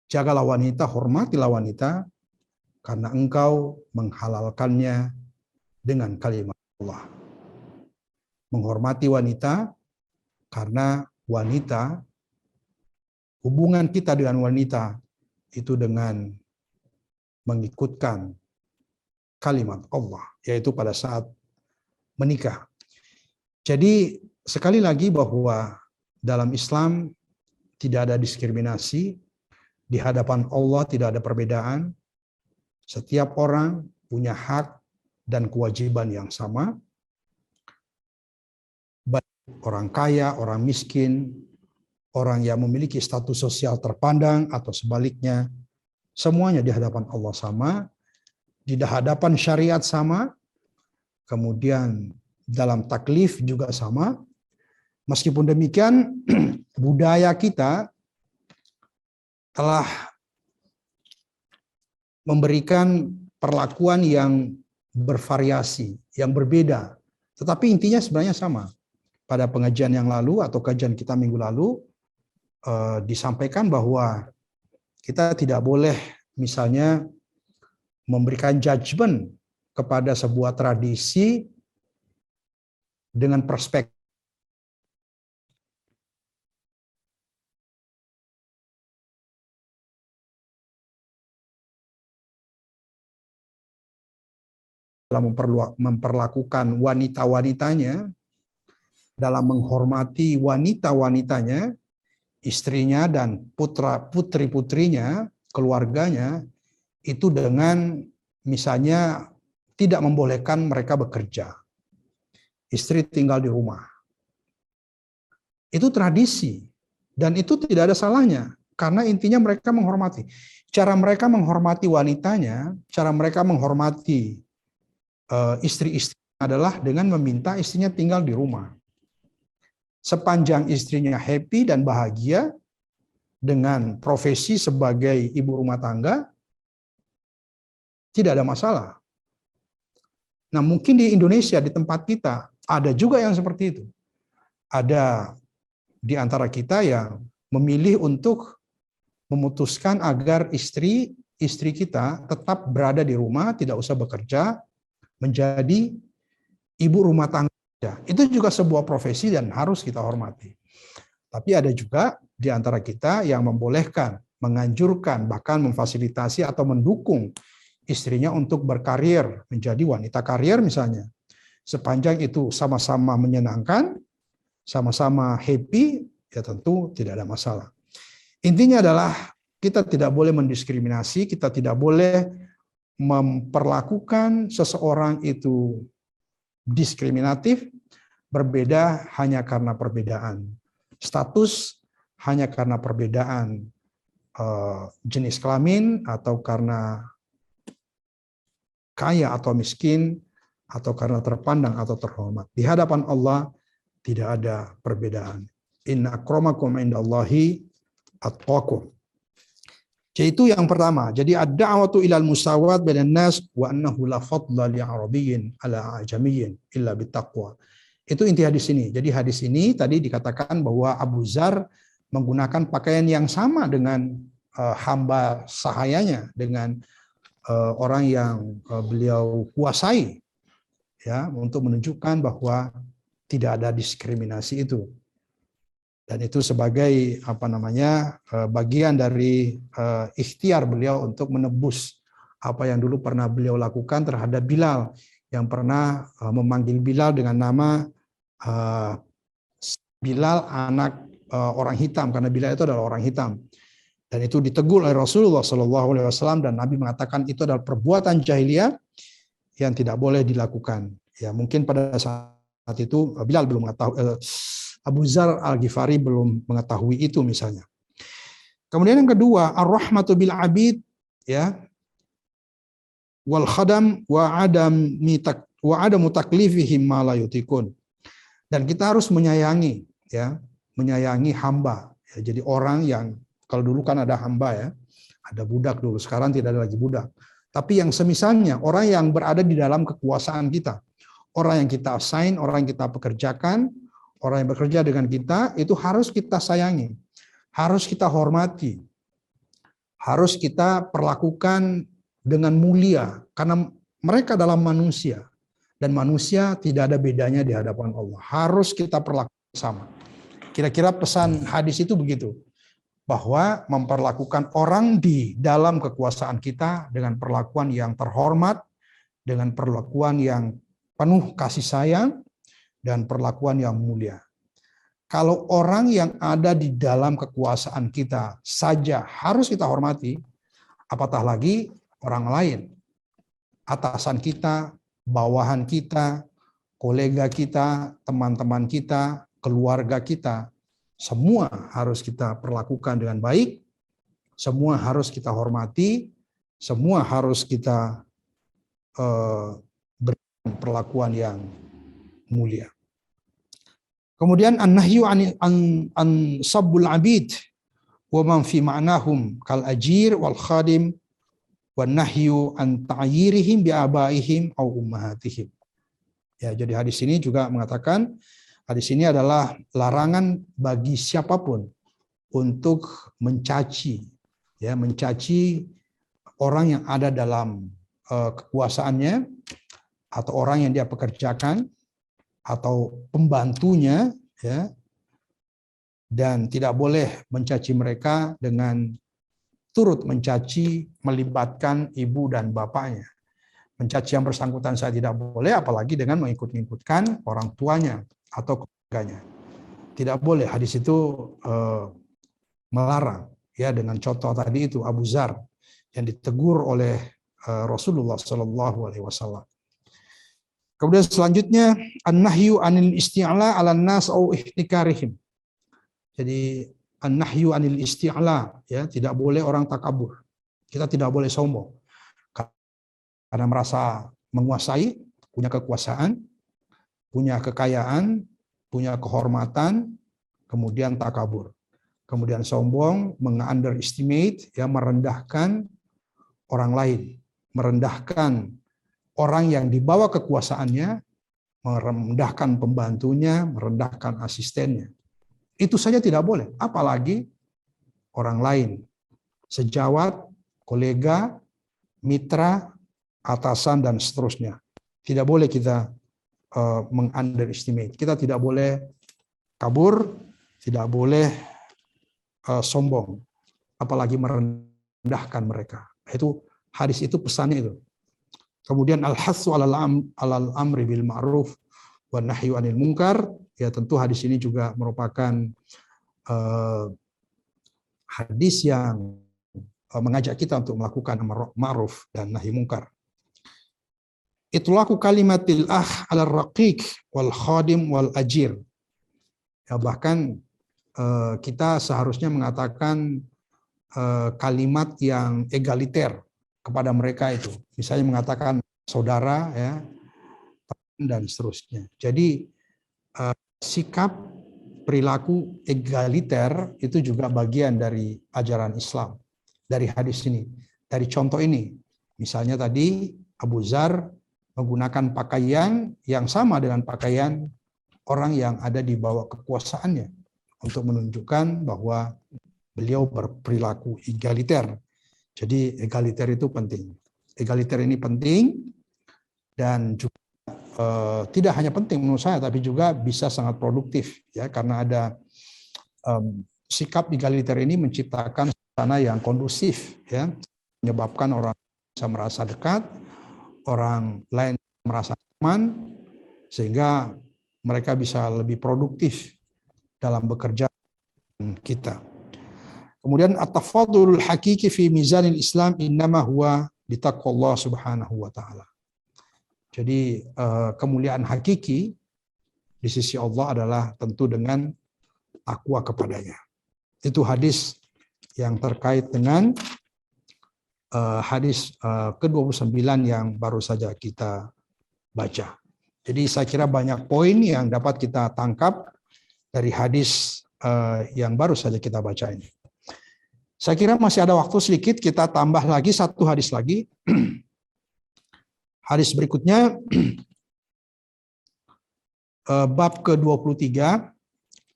Jagalah wanita, hormatilah wanita, karena engkau menghalalkannya dengan kalimat Allah. Menghormati wanita, karena wanita, hubungan kita dengan wanita itu dengan mengikutkan kalimat Allah, yaitu pada saat menikah. Jadi sekali lagi bahwa dalam Islam tidak ada diskriminasi, di hadapan Allah tidak ada perbedaan. Setiap orang punya hak dan kewajiban yang sama. Baik orang kaya, orang miskin, orang yang memiliki status sosial terpandang atau sebaliknya, semuanya di hadapan Allah sama, di hadapan syariat sama, kemudian dalam taklif juga sama. Meskipun demikian, budaya kita telah memberikan perlakuan yang bervariasi, yang berbeda. Tetapi intinya sebenarnya sama. Pada pengajian yang lalu atau kajian kita minggu lalu, disampaikan bahwa kita tidak boleh misalnya memberikan judgement kepada sebuah tradisi dengan perspektif dalam memperlakukan wanita-wanitanya, dalam menghormati wanita-wanitanya, istrinya dan putri-putrinya, keluarganya, itu dengan misalnya tidak membolehkan mereka bekerja. Istri tinggal di rumah. Itu tradisi. Dan itu tidak ada salahnya. Karena intinya mereka menghormati. Cara mereka menghormati wanitanya, cara mereka menghormati istri-istri adalah dengan meminta istrinya tinggal di rumah. Sepanjang istrinya happy dan bahagia dengan profesi sebagai ibu rumah tangga, tidak ada masalah. Nah, mungkin di Indonesia, di tempat kita, ada juga yang seperti itu. Ada di antara kita yang memilih untuk memutuskan agar istri kita tetap berada di rumah, tidak usah bekerja, menjadi ibu rumah tangga. Itu juga sebuah profesi dan harus kita hormati. Tapi ada juga di antara kita yang membolehkan, menganjurkan, bahkan memfasilitasi atau mendukung istrinya untuk berkarir, menjadi wanita karir misalnya. Sepanjang itu sama-sama menyenangkan, sama-sama happy, ya tentu tidak ada masalah. Intinya adalah kita tidak boleh mendiskriminasi, kita tidak boleh memperlakukan seseorang itu diskriminatif, berbeda hanya karena perbedaan status, hanya karena perbedaan jenis kelamin, atau karena kaya atau miskin, atau karena terpandang atau terhormat. Di hadapan Allah tidak ada perbedaan. Inna akramakum indallahi atqakum. Jadi itu yang pertama. Jadi ad-da'watu ilal musawat bainan nas wa annahu la fadla li arabiyyin ala ajamiyyin illa bittaqwa. Itu inti hadis ini. Jadi hadis ini tadi dikatakan bahwa Abu Dzar menggunakan pakaian yang sama dengan hamba sahayanya, dengan orang yang beliau kuasai, ya, untuk menunjukkan bahwa tidak ada diskriminasi itu. Dan itu sebagai bagian dari ikhtiar beliau untuk menebus apa yang dulu pernah beliau lakukan terhadap Bilal, yang pernah memanggil Bilal dengan nama Bilal anak orang hitam, karena Bilal itu adalah orang hitam. Dan itu ditegur oleh Rasulullah SAW, dan Nabi mengatakan itu adalah perbuatan jahiliyah yang tidak boleh dilakukan. Ya, mungkin pada saat itu Bilal belum mengetahui, Abu Dzar Al-Ghifari belum mengetahui itu misalnya. Kemudian yang kedua, ar-rahmatu bil abid, ya, wal khadam wa adamu taklifihim ma la yutikun. Dan kita harus menyayangi, ya, menyayangi hamba. Ya, jadi orang yang, kalau dulu kan ada hamba, ya, ada budak dulu, sekarang tidak ada lagi budak. Tapi yang semisalnya orang yang berada di dalam kekuasaan kita, orang yang kita assign, orang yang kita pekerjakan, orang yang bekerja dengan kita, itu harus kita sayangi, harus kita hormati, harus kita perlakukan dengan mulia, karena mereka adalah manusia, dan manusia tidak ada bedanya di hadapan Allah. Harus kita perlakukan sama. Kira-kira pesan hadis itu begitu, bahwa memperlakukan orang di dalam kekuasaan kita dengan perlakuan yang terhormat, dengan perlakuan yang penuh kasih sayang, dan perlakuan yang mulia. kalau orang yang ada di dalam kekuasaan kita saja harus kita hormati, apatah lagi orang lain, atasan kita, bawahan kita, kolega kita, teman-teman kita, keluarga kita, semua harus kita perlakukan dengan baik, semua harus kita hormati, semua harus kita berikan perlakuan yang mulia. Kemudian an-nahyu an sabbul abid wa man fi ma'nahum kal ajir wal khadim wan nahyu an ta'yirihim bi abaihim aw ummahatihim. Ya, jadi hadis ini juga mengatakan, hadis ini adalah larangan bagi siapapun untuk mencaci, ya, mencaci orang yang ada dalam kekuasaannya, atau orang yang dia pekerjakan, atau pembantunya, ya, dan tidak boleh mencaci mereka dengan turut mencaci melibatkan ibu dan bapaknya. Mencaci yang bersangkutan saya tidak boleh, apalagi dengan mengikut-ikutkan orang tuanya atau keluarganya. Tidak boleh. Hadis itu melarang, ya, dengan contoh tadi itu Abu Dzar yang ditegur oleh Rasulullah Shallallahu Alaihi Wasallam. Kemudian selanjutnya an-nahyu anil isti'la 'alan nas au ihtikarihim. Jadi an-nahyu anil isti'la, ya, tidak boleh orang takabur. Kita tidak boleh sombong karena merasa menguasai, punya kekuasaan, punya kekayaan, punya kehormatan, kemudian takabur. Kemudian sombong, meng-underestimate, ya, merendahkan orang lain, merendahkan orang yang dibawa kekuasaannya, merendahkan pembantunya, merendahkan asistennya. Itu saja tidak boleh, apalagi orang lain, sejawat, kolega, mitra, atasan, dan seterusnya. Tidak boleh kita meng-underestimate. Kita tidak boleh kabur, tidak boleh sombong, apalagi merendahkan mereka. Itu hadis itu pesannya itu. Kemudian al-hassu 'alal amri bil ma'ruf wan nahyu 'anil munkar, ya, tentu hadis ini juga merupakan hadis yang mengajak kita untuk melakukan amar ma'ruf dan nahi munkar. Itlaqu kalimatil 'alal raqiq wal khadim wal ajir. Ya, bahkan kita seharusnya mengatakan kalimat yang egaliter kepada mereka itu. Misalnya mengatakan saudara, ya, dan seterusnya. Jadi sikap perilaku egaliter itu juga bagian dari ajaran Islam. Dari hadis ini, dari contoh ini. Misalnya tadi Abu Dzar menggunakan pakaian yang sama dengan pakaian orang yang ada di bawah kekuasaannya untuk menunjukkan bahwa beliau berperilaku egaliter. Jadi egaliter itu penting. Egaliter ini penting dan juga tidak hanya penting menurut saya, tapi juga bisa sangat produktif, ya, karena ada sikap egaliter ini menciptakan suasana yang kondusif, ya, menyebabkan orang bisa merasa dekat, orang lain merasa aman, sehingga mereka bisa lebih produktif dalam bekerja kita. Kemudian at-tafadulul hakiki fi mizanil Islam innama huwa bitaqwallah subhanahu wa ta'ala. Jadi kemuliaan hakiki di sisi Allah adalah tentu dengan takwa kepadanya. Itu hadis yang terkait dengan hadis ke-29 yang baru saja kita baca. Jadi saya kira banyak poin yang dapat kita tangkap dari hadis yang baru saja kita baca ini. Saya kira masih ada waktu sedikit, kita tambah lagi satu hadis lagi. Hadis berikutnya, bab ke-23,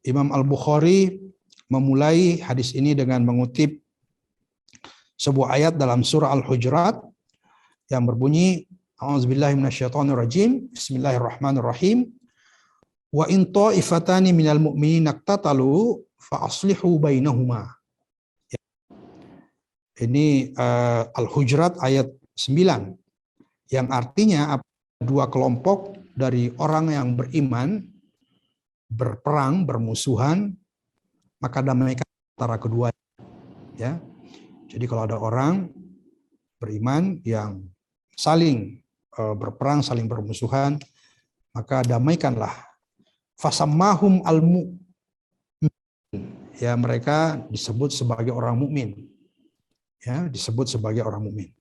Imam Al-Bukhari memulai hadis ini dengan mengutip sebuah ayat dalam surah Al-Hujurat yang berbunyi, A'udzubillahi minasyaitonirrajim, Bismillahirrahmanirrahim. Wa in ta'ifatani minal mu'minina iqtatalu fa aslihu bainahuma. Ini Al-Hujurat ayat 9 yang artinya dua kelompok dari orang yang beriman berperang, bermusuhan, maka damaikan antara kedua. Ya, jadi kalau ada orang beriman yang saling berperang, saling bermusuhan, maka damaikanlah. Fasammahum al-mu'min, ya mereka disebut sebagai orang mukmin. Ya, disebut sebagai orang mukmin.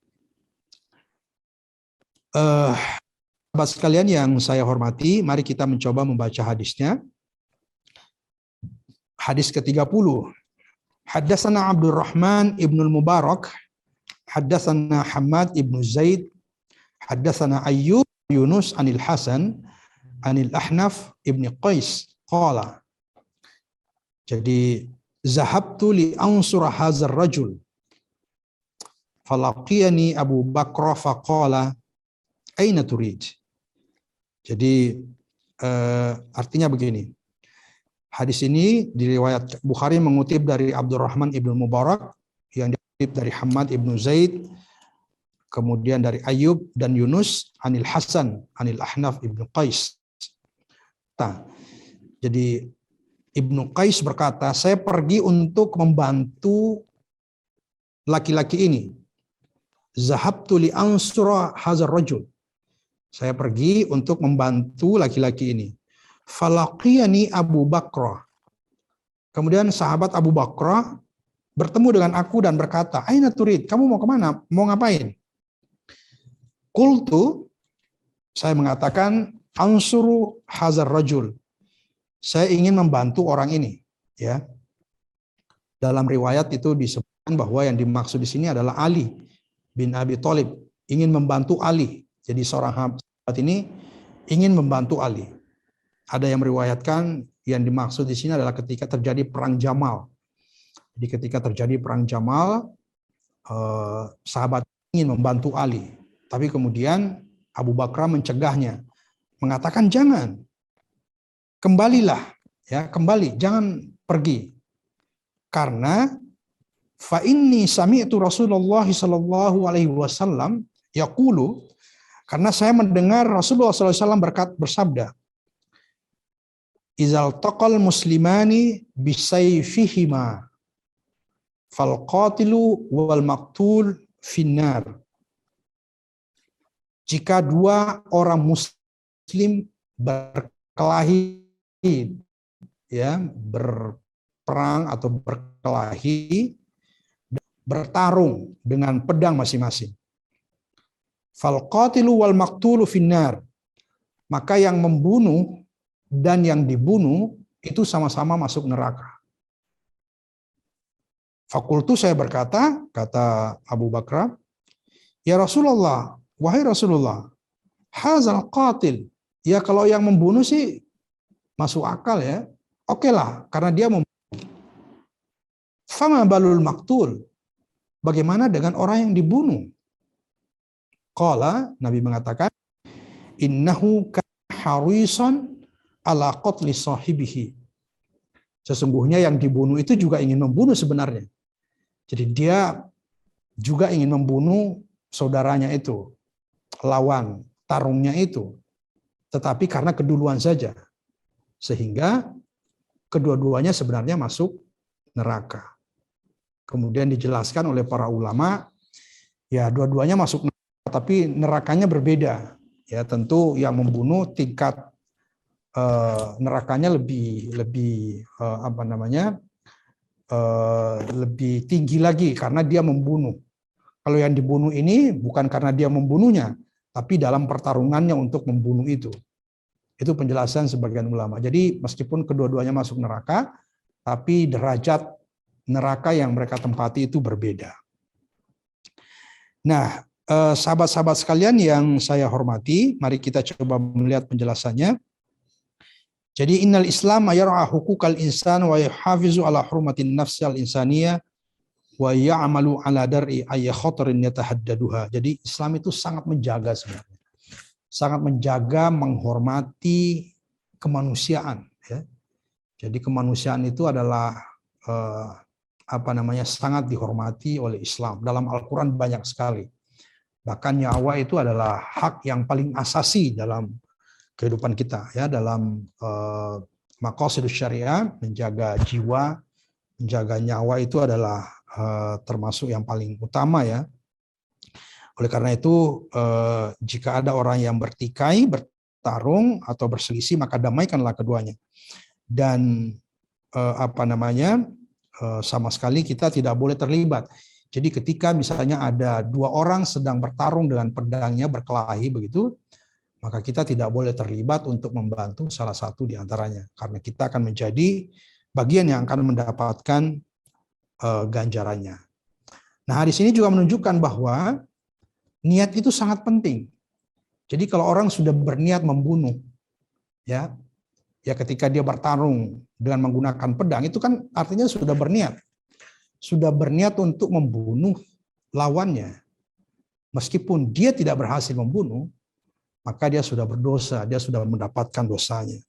Sahabat sekalian yang saya hormati, mari kita mencoba membaca hadisnya. Hadis ke-30. Haddatsana Abdurrahman ibnul Mubarak, haddatsana Hammad ibnu Zaid, haddatsana Ayyub Yunus anil Hasan anil Ahnaf ibni Qais qala. Jadi zahabtu li ansura hadzal rajul falaqiyani Abu Bakr faqala aina turid. Jadi artinya begini. Hadis ini diriwayat Bukhari mengutip dari Abdurrahman ibnu Mubarak, yang dikutip dari Hammad ibnu Zaid, kemudian dari Ayyub dan Yunus anil Hasan anil Ahnaf ibnu Qais. Nah, jadi Ibnu Qais berkata, saya pergi untuk membantu laki-laki ini. Zahabtu li ansura hadzal rajul. Saya pergi untuk membantu laki-laki ini. Falaqiyani Abu Bakr. Kemudian sahabat Abu Bakr bertemu dengan aku dan berkata, aina turid? Kamu mau kemana? Mau ngapain? Qultu, saya mengatakan, ansuru hadzal rajul. Saya ingin membantu orang ini, ya. Dalam riwayat itu disebutkan bahwa yang dimaksud di sini adalah Ali bin Abi Thalib, ingin membantu Ali. Jadi seorang sahabat ini ingin membantu Ali. Ada yang meriwayatkan yang dimaksud di sini adalah ketika terjadi perang Jamal. Jadi ketika terjadi perang Jamal, sahabat ingin membantu Ali, tapi kemudian Abu Bakar mencegahnya, mengatakan jangan. Kembalilah, ya, kembali, jangan pergi. Karena fa inni sami'tu Rasulullah sallallahu alaihi wasallam yaqulu, karena saya mendengar Rasulullah sallallahu alaihi wasallam bersabda, izal taqal muslimani bisayfihima fal qatilu wal maqtul finnar. Jika dua orang muslim berkelahi, ya, berperang atau berkelahi, bertarung dengan pedang masing-masing. Fal qatilu wal maqtulu finnar. Maka yang membunuh dan yang dibunuh itu sama-sama masuk neraka. Fakultu, saya berkata, kata Abu Bakar, ya Rasulullah, wahai Rasulullah, hazal qatil. Ya kalau yang membunuh sih masuk akal, ya. Oke lah, karena dia membunuh. Fama balul maktul. Bagaimana dengan orang yang dibunuh? Qala, Nabi mengatakan, innahu harisan ala qatli sahibihi. Sesungguhnya yang dibunuh itu juga ingin membunuh sebenarnya. Jadi dia juga ingin membunuh saudaranya itu, lawan tarungnya itu. Tetapi karena keduluan saja. Sehingga kedua-duanya sebenarnya masuk neraka. Kemudian dijelaskan oleh para ulama, ya dua-duanya masuk neraka, tapi nerakanya berbeda. Ya tentu yang membunuh tingkat nerakanya lebih lebih tinggi lagi karena dia membunuh. Kalau yang dibunuh ini bukan karena dia membunuhnya, tapi dalam pertarungannya untuk membunuh itu. Itu penjelasan sebagian ulama. Jadi meskipun kedua-duanya masuk neraka, tapi derajat neraka yang mereka tempati itu berbeda. Nah, sahabat-sahabat sekalian yang saya hormati, mari kita coba melihat penjelasannya. Jadi innal Islam yar'a hukukal insan wa yahafizu ala hurmatin nafsi al insaniyah wa ya'malu ala dar'i ayyi khatarin yatahaddaduha. Jadi Islam itu sangat menjaga sebenarnya. Sangat menjaga, menghormati kemanusiaan, ya. Jadi kemanusiaan itu adalah sangat dihormati oleh Islam. Dalam Al-Qur'an banyak sekali. Bahkan nyawa itu adalah hak yang paling asasi dalam kehidupan kita, ya, dalam maqasidus syariah, menjaga jiwa, menjaga nyawa itu adalah termasuk yang paling utama ya. Oleh karena itu, jika ada orang yang bertikai, bertarung atau berselisih, maka damaikanlah keduanya. Dan sama sekali kita tidak boleh terlibat. Jadi ketika misalnya ada dua orang sedang bertarung dengan pedangnya berkelahi begitu, maka kita tidak boleh terlibat untuk membantu salah satu di antaranya, karena kita akan menjadi bagian yang akan mendapatkan ganjarannya. Nah, hadis ini juga menunjukkan bahwa niat itu sangat penting. Jadi kalau orang sudah berniat membunuh, ya ketika dia bertarung dengan menggunakan pedang, itu kan artinya sudah berniat untuk membunuh lawannya. Meskipun dia tidak berhasil membunuh, maka dia sudah berdosa, dia sudah mendapatkan dosanya.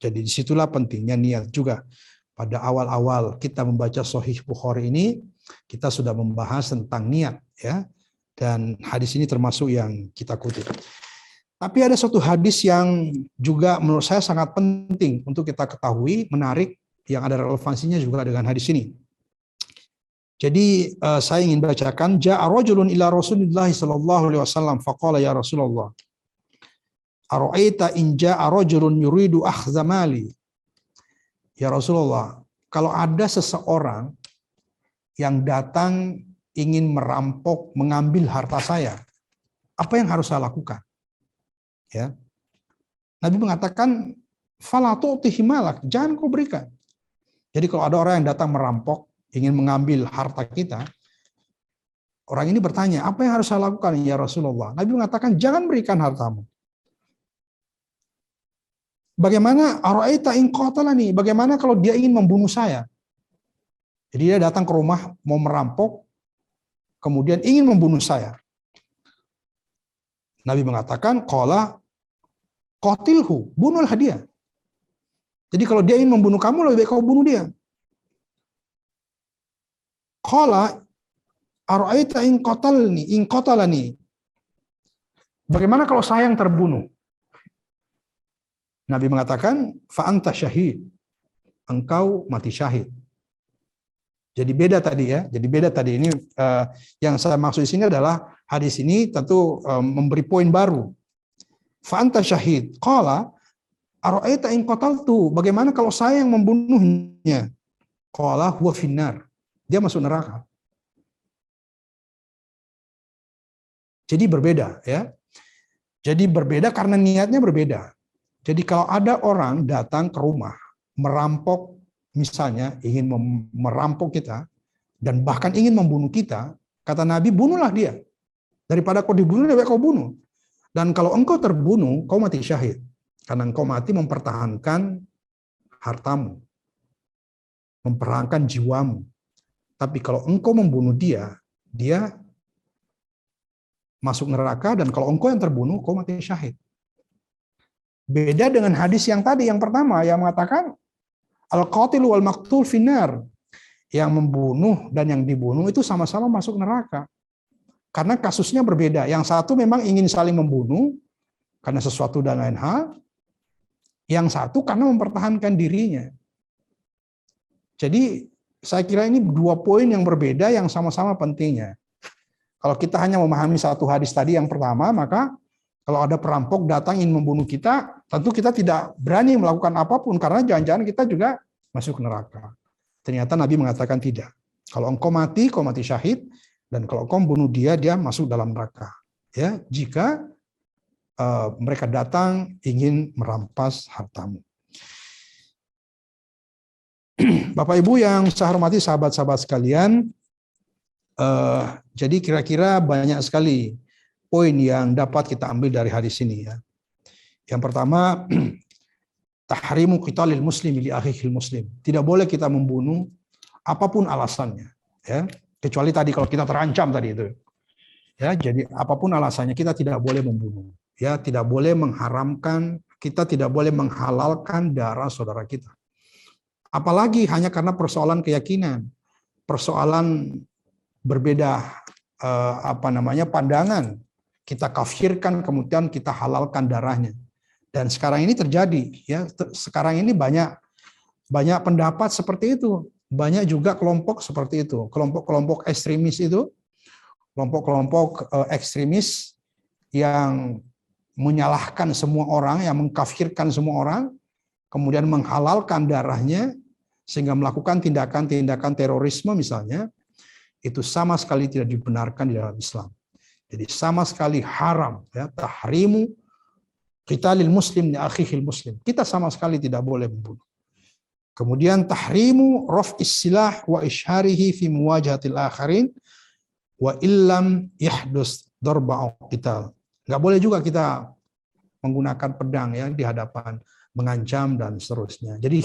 Jadi disitulah pentingnya niat juga. Pada awal-awal kita membaca Sahih Bukhari ini, kita sudah membahas tentang niat, ya. Dan hadis ini termasuk yang kita kutip. Tapi ada suatu hadis yang juga menurut saya sangat penting untuk kita ketahui, menarik, yang ada relevansinya juga dengan hadis ini. Jadi saya ingin bacakan, ja'a rajulun ila Rasulillah sallallahu alaihi wasallam faqala ya Rasulullah, ara'aita in ja'a rajulun yuridu akhdha mali. Ya Rasulullah, kalau ada seseorang yang datang ingin merampok, mengambil harta saya, apa yang harus saya lakukan? Ya. Nabi mengatakan, fala tu'tihi malak, jangan kau berikan. Jadi kalau ada orang yang datang merampok, ingin mengambil harta kita, orang ini bertanya, apa yang harus saya lakukan ya Rasulullah? Nabi mengatakan, jangan berikan hartamu. Bagaimana ara'aita in qatalani? Bagaimana kalau dia ingin membunuh saya? Jadi dia datang ke rumah mau merampok, kemudian ingin membunuh saya. Nabi mengatakan, qala qatilhu, bunuhlah dia. Jadi kalau dia ingin membunuh kamu, lebih baik kau bunuh dia. Qala ara'aita in qatalani. Bagaimana kalau saya yang terbunuh? Nabi mengatakan, fa anta syahid. Engkau mati syahid. Jadi beda tadi ya. Jadi beda tadi ini yang saya maksud di sini adalah hadis ini tentu memberi poin baru. Fa anta syahid. Qala ara'aita in qataltu. Bagaimana kalau saya yang membunuhnya? Qala huwa finnar. Dia masuk neraka. Jadi berbeda ya. Jadi berbeda karena niatnya berbeda. Jadi kalau ada orang datang ke rumah, merampok, misalnya ingin merampok kita, dan bahkan ingin membunuh kita, kata Nabi, bunuhlah dia. Daripada kau dibunuh, lebih kau bunuh. Dan kalau engkau terbunuh, kau mati syahid. Karena engkau mati mempertahankan hartamu, mempertahankan jiwamu. Tapi kalau engkau membunuh dia, dia masuk neraka, dan kalau engkau yang terbunuh, kau mati syahid. Beda dengan hadis yang tadi, yang pertama, yang mengatakan al-qatil wal maqtul finnar. Yang membunuh dan yang dibunuh itu sama-sama masuk neraka. Karena kasusnya berbeda. Yang satu memang ingin saling membunuh karena sesuatu dan lain hal. Yang satu karena mempertahankan dirinya. Jadi saya kira ini dua poin yang berbeda yang sama-sama pentingnya. Kalau kita hanya memahami satu hadis tadi yang pertama, maka kalau ada perampok datang ingin membunuh kita, tentu kita tidak berani melakukan apapun karena jangan-jangan kita juga masuk neraka. Ternyata Nabi mengatakan tidak. Kalau engkau mati syahid, dan kalau engkau membunuh dia, dia masuk dalam neraka. Ya, jika mereka datang ingin merampas hartamu. Bapak Ibu yang saya hormati, sahabat-sahabat sekalian, jadi kira-kira banyak sekali poin yang dapat kita ambil dari hadis ini ya. Yang pertama, tahrimu qitalil muslim li akhihil muslim. Tidak boleh kita membunuh apapun alasannya, ya. Kecuali tadi kalau kita terancam tadi itu. Ya, jadi apapun alasannya kita tidak boleh membunuh. Ya, tidak boleh mengharamkan, kita tidak boleh menghalalkan darah saudara kita. Apalagi hanya karena persoalan keyakinan, persoalan berbeda pandangan. Kita kafirkan, kemudian kita halalkan darahnya. Dan sekarang ini terjadi, ya. Sekarang ini banyak pendapat seperti itu, banyak juga kelompok seperti itu, kelompok-kelompok ekstremis itu, kelompok-kelompok ekstremis yang menyalahkan semua orang, yang mengkafirkan semua orang, kemudian menghalalkan darahnya, sehingga melakukan tindakan-tindakan terorisme misalnya, itu sama sekali tidak dibenarkan di dalam Islam. Jadi sama sekali haram, ya, tahrimu qitalil muslim li akhihil muslim. Kita sama sekali tidak boleh membunuh. Kemudian tahrimu raf'is silah wa isyharihi fi muwajahatil akharin wa illam yahdus darba qital. Enggak boleh juga kita menggunakan pedang, ya, di hadapan, mengancam dan seterusnya. Jadi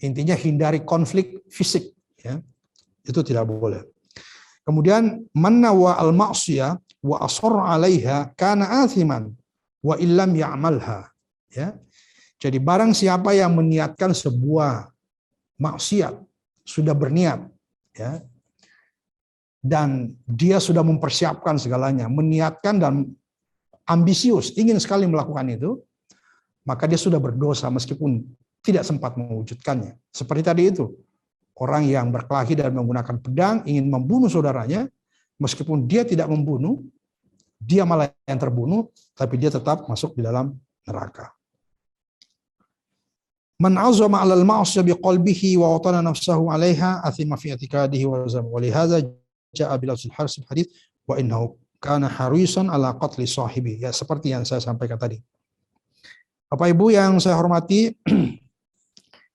intinya hindari konflik fisik, ya. Itu tidak boleh. Kemudian mannawa al-ma'siyah wa asarra 'alaiha kana athiman wa illam ya'malha, ya. Jadi barang siapa yang meniatkan sebuah maksiat, sudah berniat, ya, dan dia sudah mempersiapkan segalanya, meniatkan dan ambisius, ingin sekali melakukan itu, maka dia sudah berdosa meskipun tidak sempat mewujudkannya. Seperti tadi itu, orang yang berkelahi dan menggunakan pedang ingin membunuh saudaranya, meskipun dia tidak membunuh, dia malah yang terbunuh, tapi dia tetap masuk di dalam neraka. Man azama 'alal ma'siyah biqalbihi wa watana nafsahu 'alaiha athima fi i'tiqadihi wa zam. Wa lihadza ja'a bil hadits wa innahu kana harisan 'ala qatli sahibi. Ya, seperti yang saya sampaikan tadi. Bapak Ibu yang saya hormati,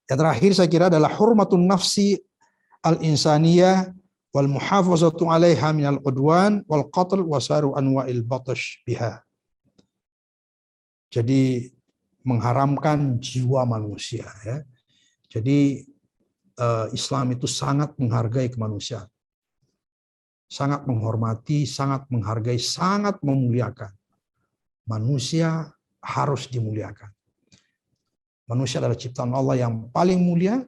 yang terakhir saya kira adalah hurmatun nafsi al-insaniyah wal muhafazatu 'alaiha minal udwan wal qatl wa saru anwa'il batash biha. Jadi mengharamkan jiwa manusia, ya. Jadi Islam itu sangat menghargai kemanusiaan. Sangat menghormati, sangat menghargai, sangat memuliakan. Manusia harus dimuliakan. Manusia adalah ciptaan Allah yang paling mulia,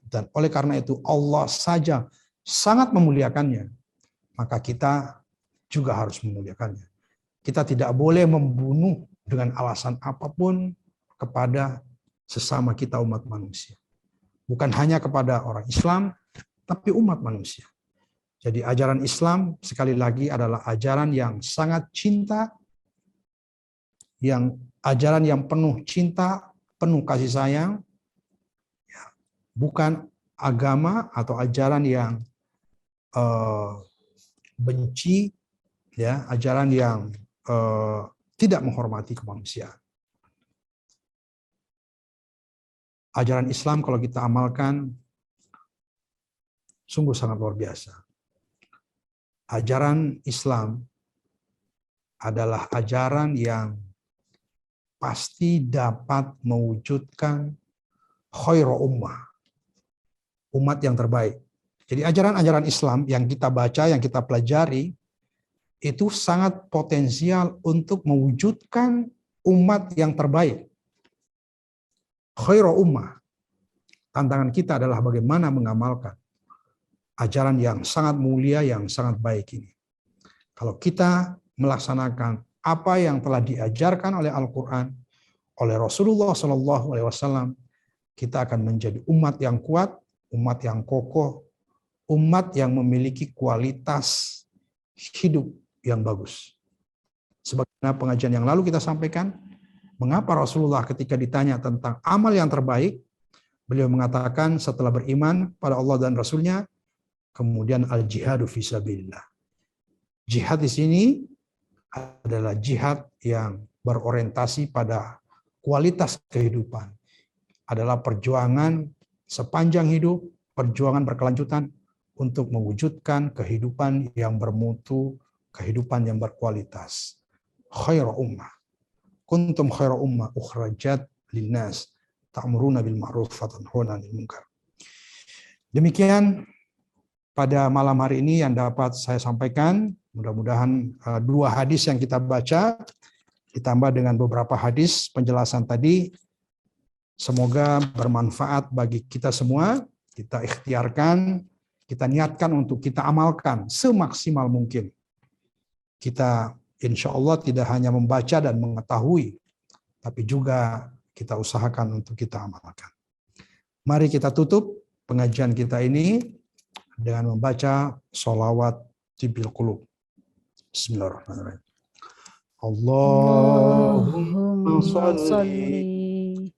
dan oleh karena itu Allah saja sangat memuliakannya, maka kita juga harus memuliakannya. Kita tidak boleh membunuh dengan alasan apapun kepada sesama kita umat manusia. Bukan hanya kepada orang Islam, tapi umat manusia. Jadi ajaran Islam sekali lagi adalah ajaran yang sangat cinta, yang ajaran yang penuh cinta, penuh kasih sayang, bukan agama atau ajaran yang benci, ya, ajaran yang tidak menghormati kemanusiaan. Ajaran Islam kalau kita amalkan sungguh sangat luar biasa. Ajaran Islam adalah ajaran yang pasti dapat mewujudkan khairu ummah, umat yang terbaik. Jadi ajaran-ajaran Islam yang kita baca, yang kita pelajari, itu sangat potensial untuk mewujudkan umat yang terbaik. Khairu ummah. Tantangan kita adalah bagaimana mengamalkan ajaran yang sangat mulia, yang sangat baik ini. Kalau kita melaksanakan apa yang telah diajarkan oleh Al-Quran, oleh Rasulullah SAW, kita akan menjadi umat yang kuat, umat yang kokoh, umat yang memiliki kualitas hidup yang bagus. Sebagaimana pengajian yang lalu kita sampaikan, mengapa Rasulullah ketika ditanya tentang amal yang terbaik, beliau mengatakan setelah beriman pada Allah dan Rasulnya, kemudian al-jihadu fisabilillah. Jihad di sini adalah jihad yang berorientasi pada kualitas kehidupan. Adalah perjuangan sepanjang hidup, perjuangan berkelanjutan untuk mewujudkan kehidupan yang bermutu, kehidupan yang berkualitas. Khairu ummah. Kuntum khairu ummah ukhrajat linnas ta'muruna bil ma'ruf wa tanhauna 'anil munkar. Demikian pada malam hari ini yang dapat saya sampaikan. Mudah-mudahan dua hadis yang kita baca ditambah dengan beberapa hadis penjelasan tadi, semoga bermanfaat bagi kita semua. Kita ikhtiarkan, kita niatkan untuk kita amalkan semaksimal mungkin. Kita insya Allah tidak hanya membaca dan mengetahui, tapi juga kita usahakan untuk kita amalkan. Mari kita tutup pengajian kita ini dengan membaca sholawat Tibbil Qulub. Bismillahirrahmanirrahim. Allahumma Allahumma salli salli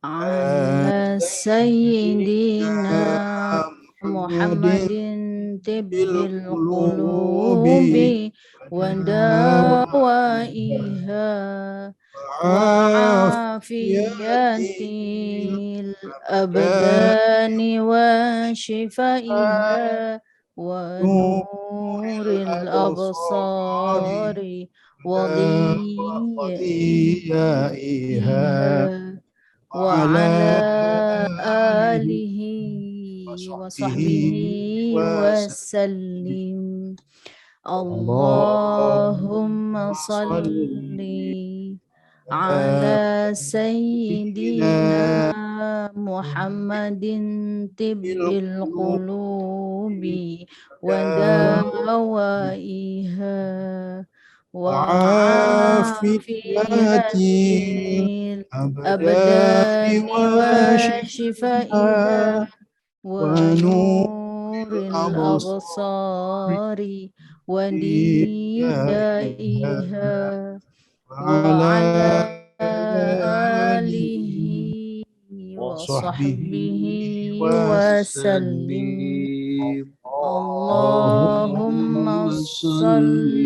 ala Sayyidina Muhammadin tibbil qulubi wa dawaiha wa afiyatil abdani wa shifaiha wa nuril absari wa ضيائها وعلى آله وصحبه وسلم اللهم صل على سيدنا محمد طب القلوب ودوائها وعافية الأبدان وشفائها ونور الأبصار وديائها وعلى آله وصحبه وسلم اللهم صل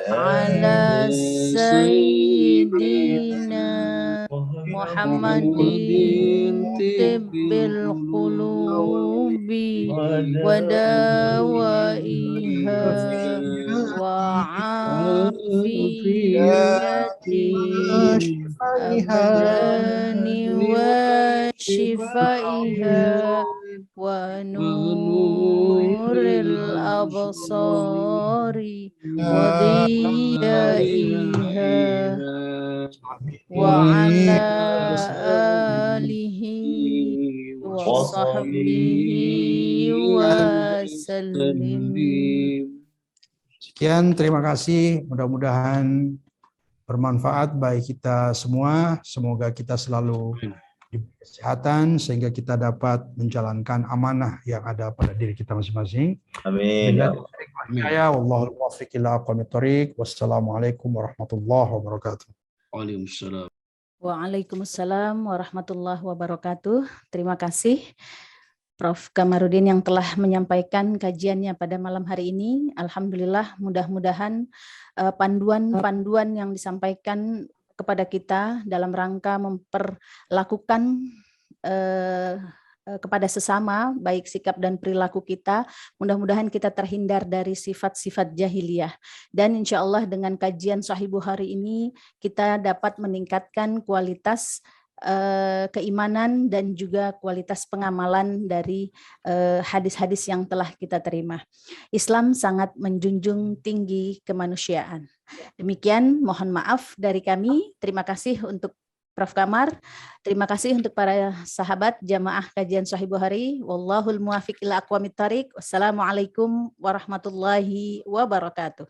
على سيدنا محمد طب القلوب ودوائها وعافية الأبدان وشفائها ونور الأبصار وضيائها وعلى آله وصحبه وسلم. Sekian, terima kasih. Mudah-mudahan bermanfaat bagi kita semua. Semoga kita selalu diberi kesehatan sehingga kita dapat menjalankan amanah yang ada pada diri kita masing-masing. Amin. Saya wallahul muwaffiq ila aqwamit thoriq. Wassalamualaikum warahmatullahi wabarakatuh. Waalaikumsalam. Waalaikumsalam warahmatullahi wabarakatuh. Terima kasih Prof. Kamarudin yang telah menyampaikan kajiannya pada malam hari ini. Alhamdulillah, mudah-mudahan panduan-panduan yang disampaikan kepada kita dalam rangka memperlakukan kepada sesama, baik sikap dan perilaku kita, mudah-mudahan kita terhindar dari sifat-sifat jahiliyah. Dan insya Allah dengan kajian Sahih Bukhari ini, kita dapat meningkatkan kualitas keimanan dan juga kualitas pengamalan dari hadis-hadis yang telah kita terima. Islam sangat menjunjung tinggi kemanusiaan. Demikian, mohon maaf dari kami. Terima kasih untuk Prof. Kamar. Terima kasih untuk para sahabat jamaah kajian Sahih Bukhari. Wallahul muwaffiq ila aqwamit thoriq. Wassalamualaikum warahmatullahi wabarakatuh.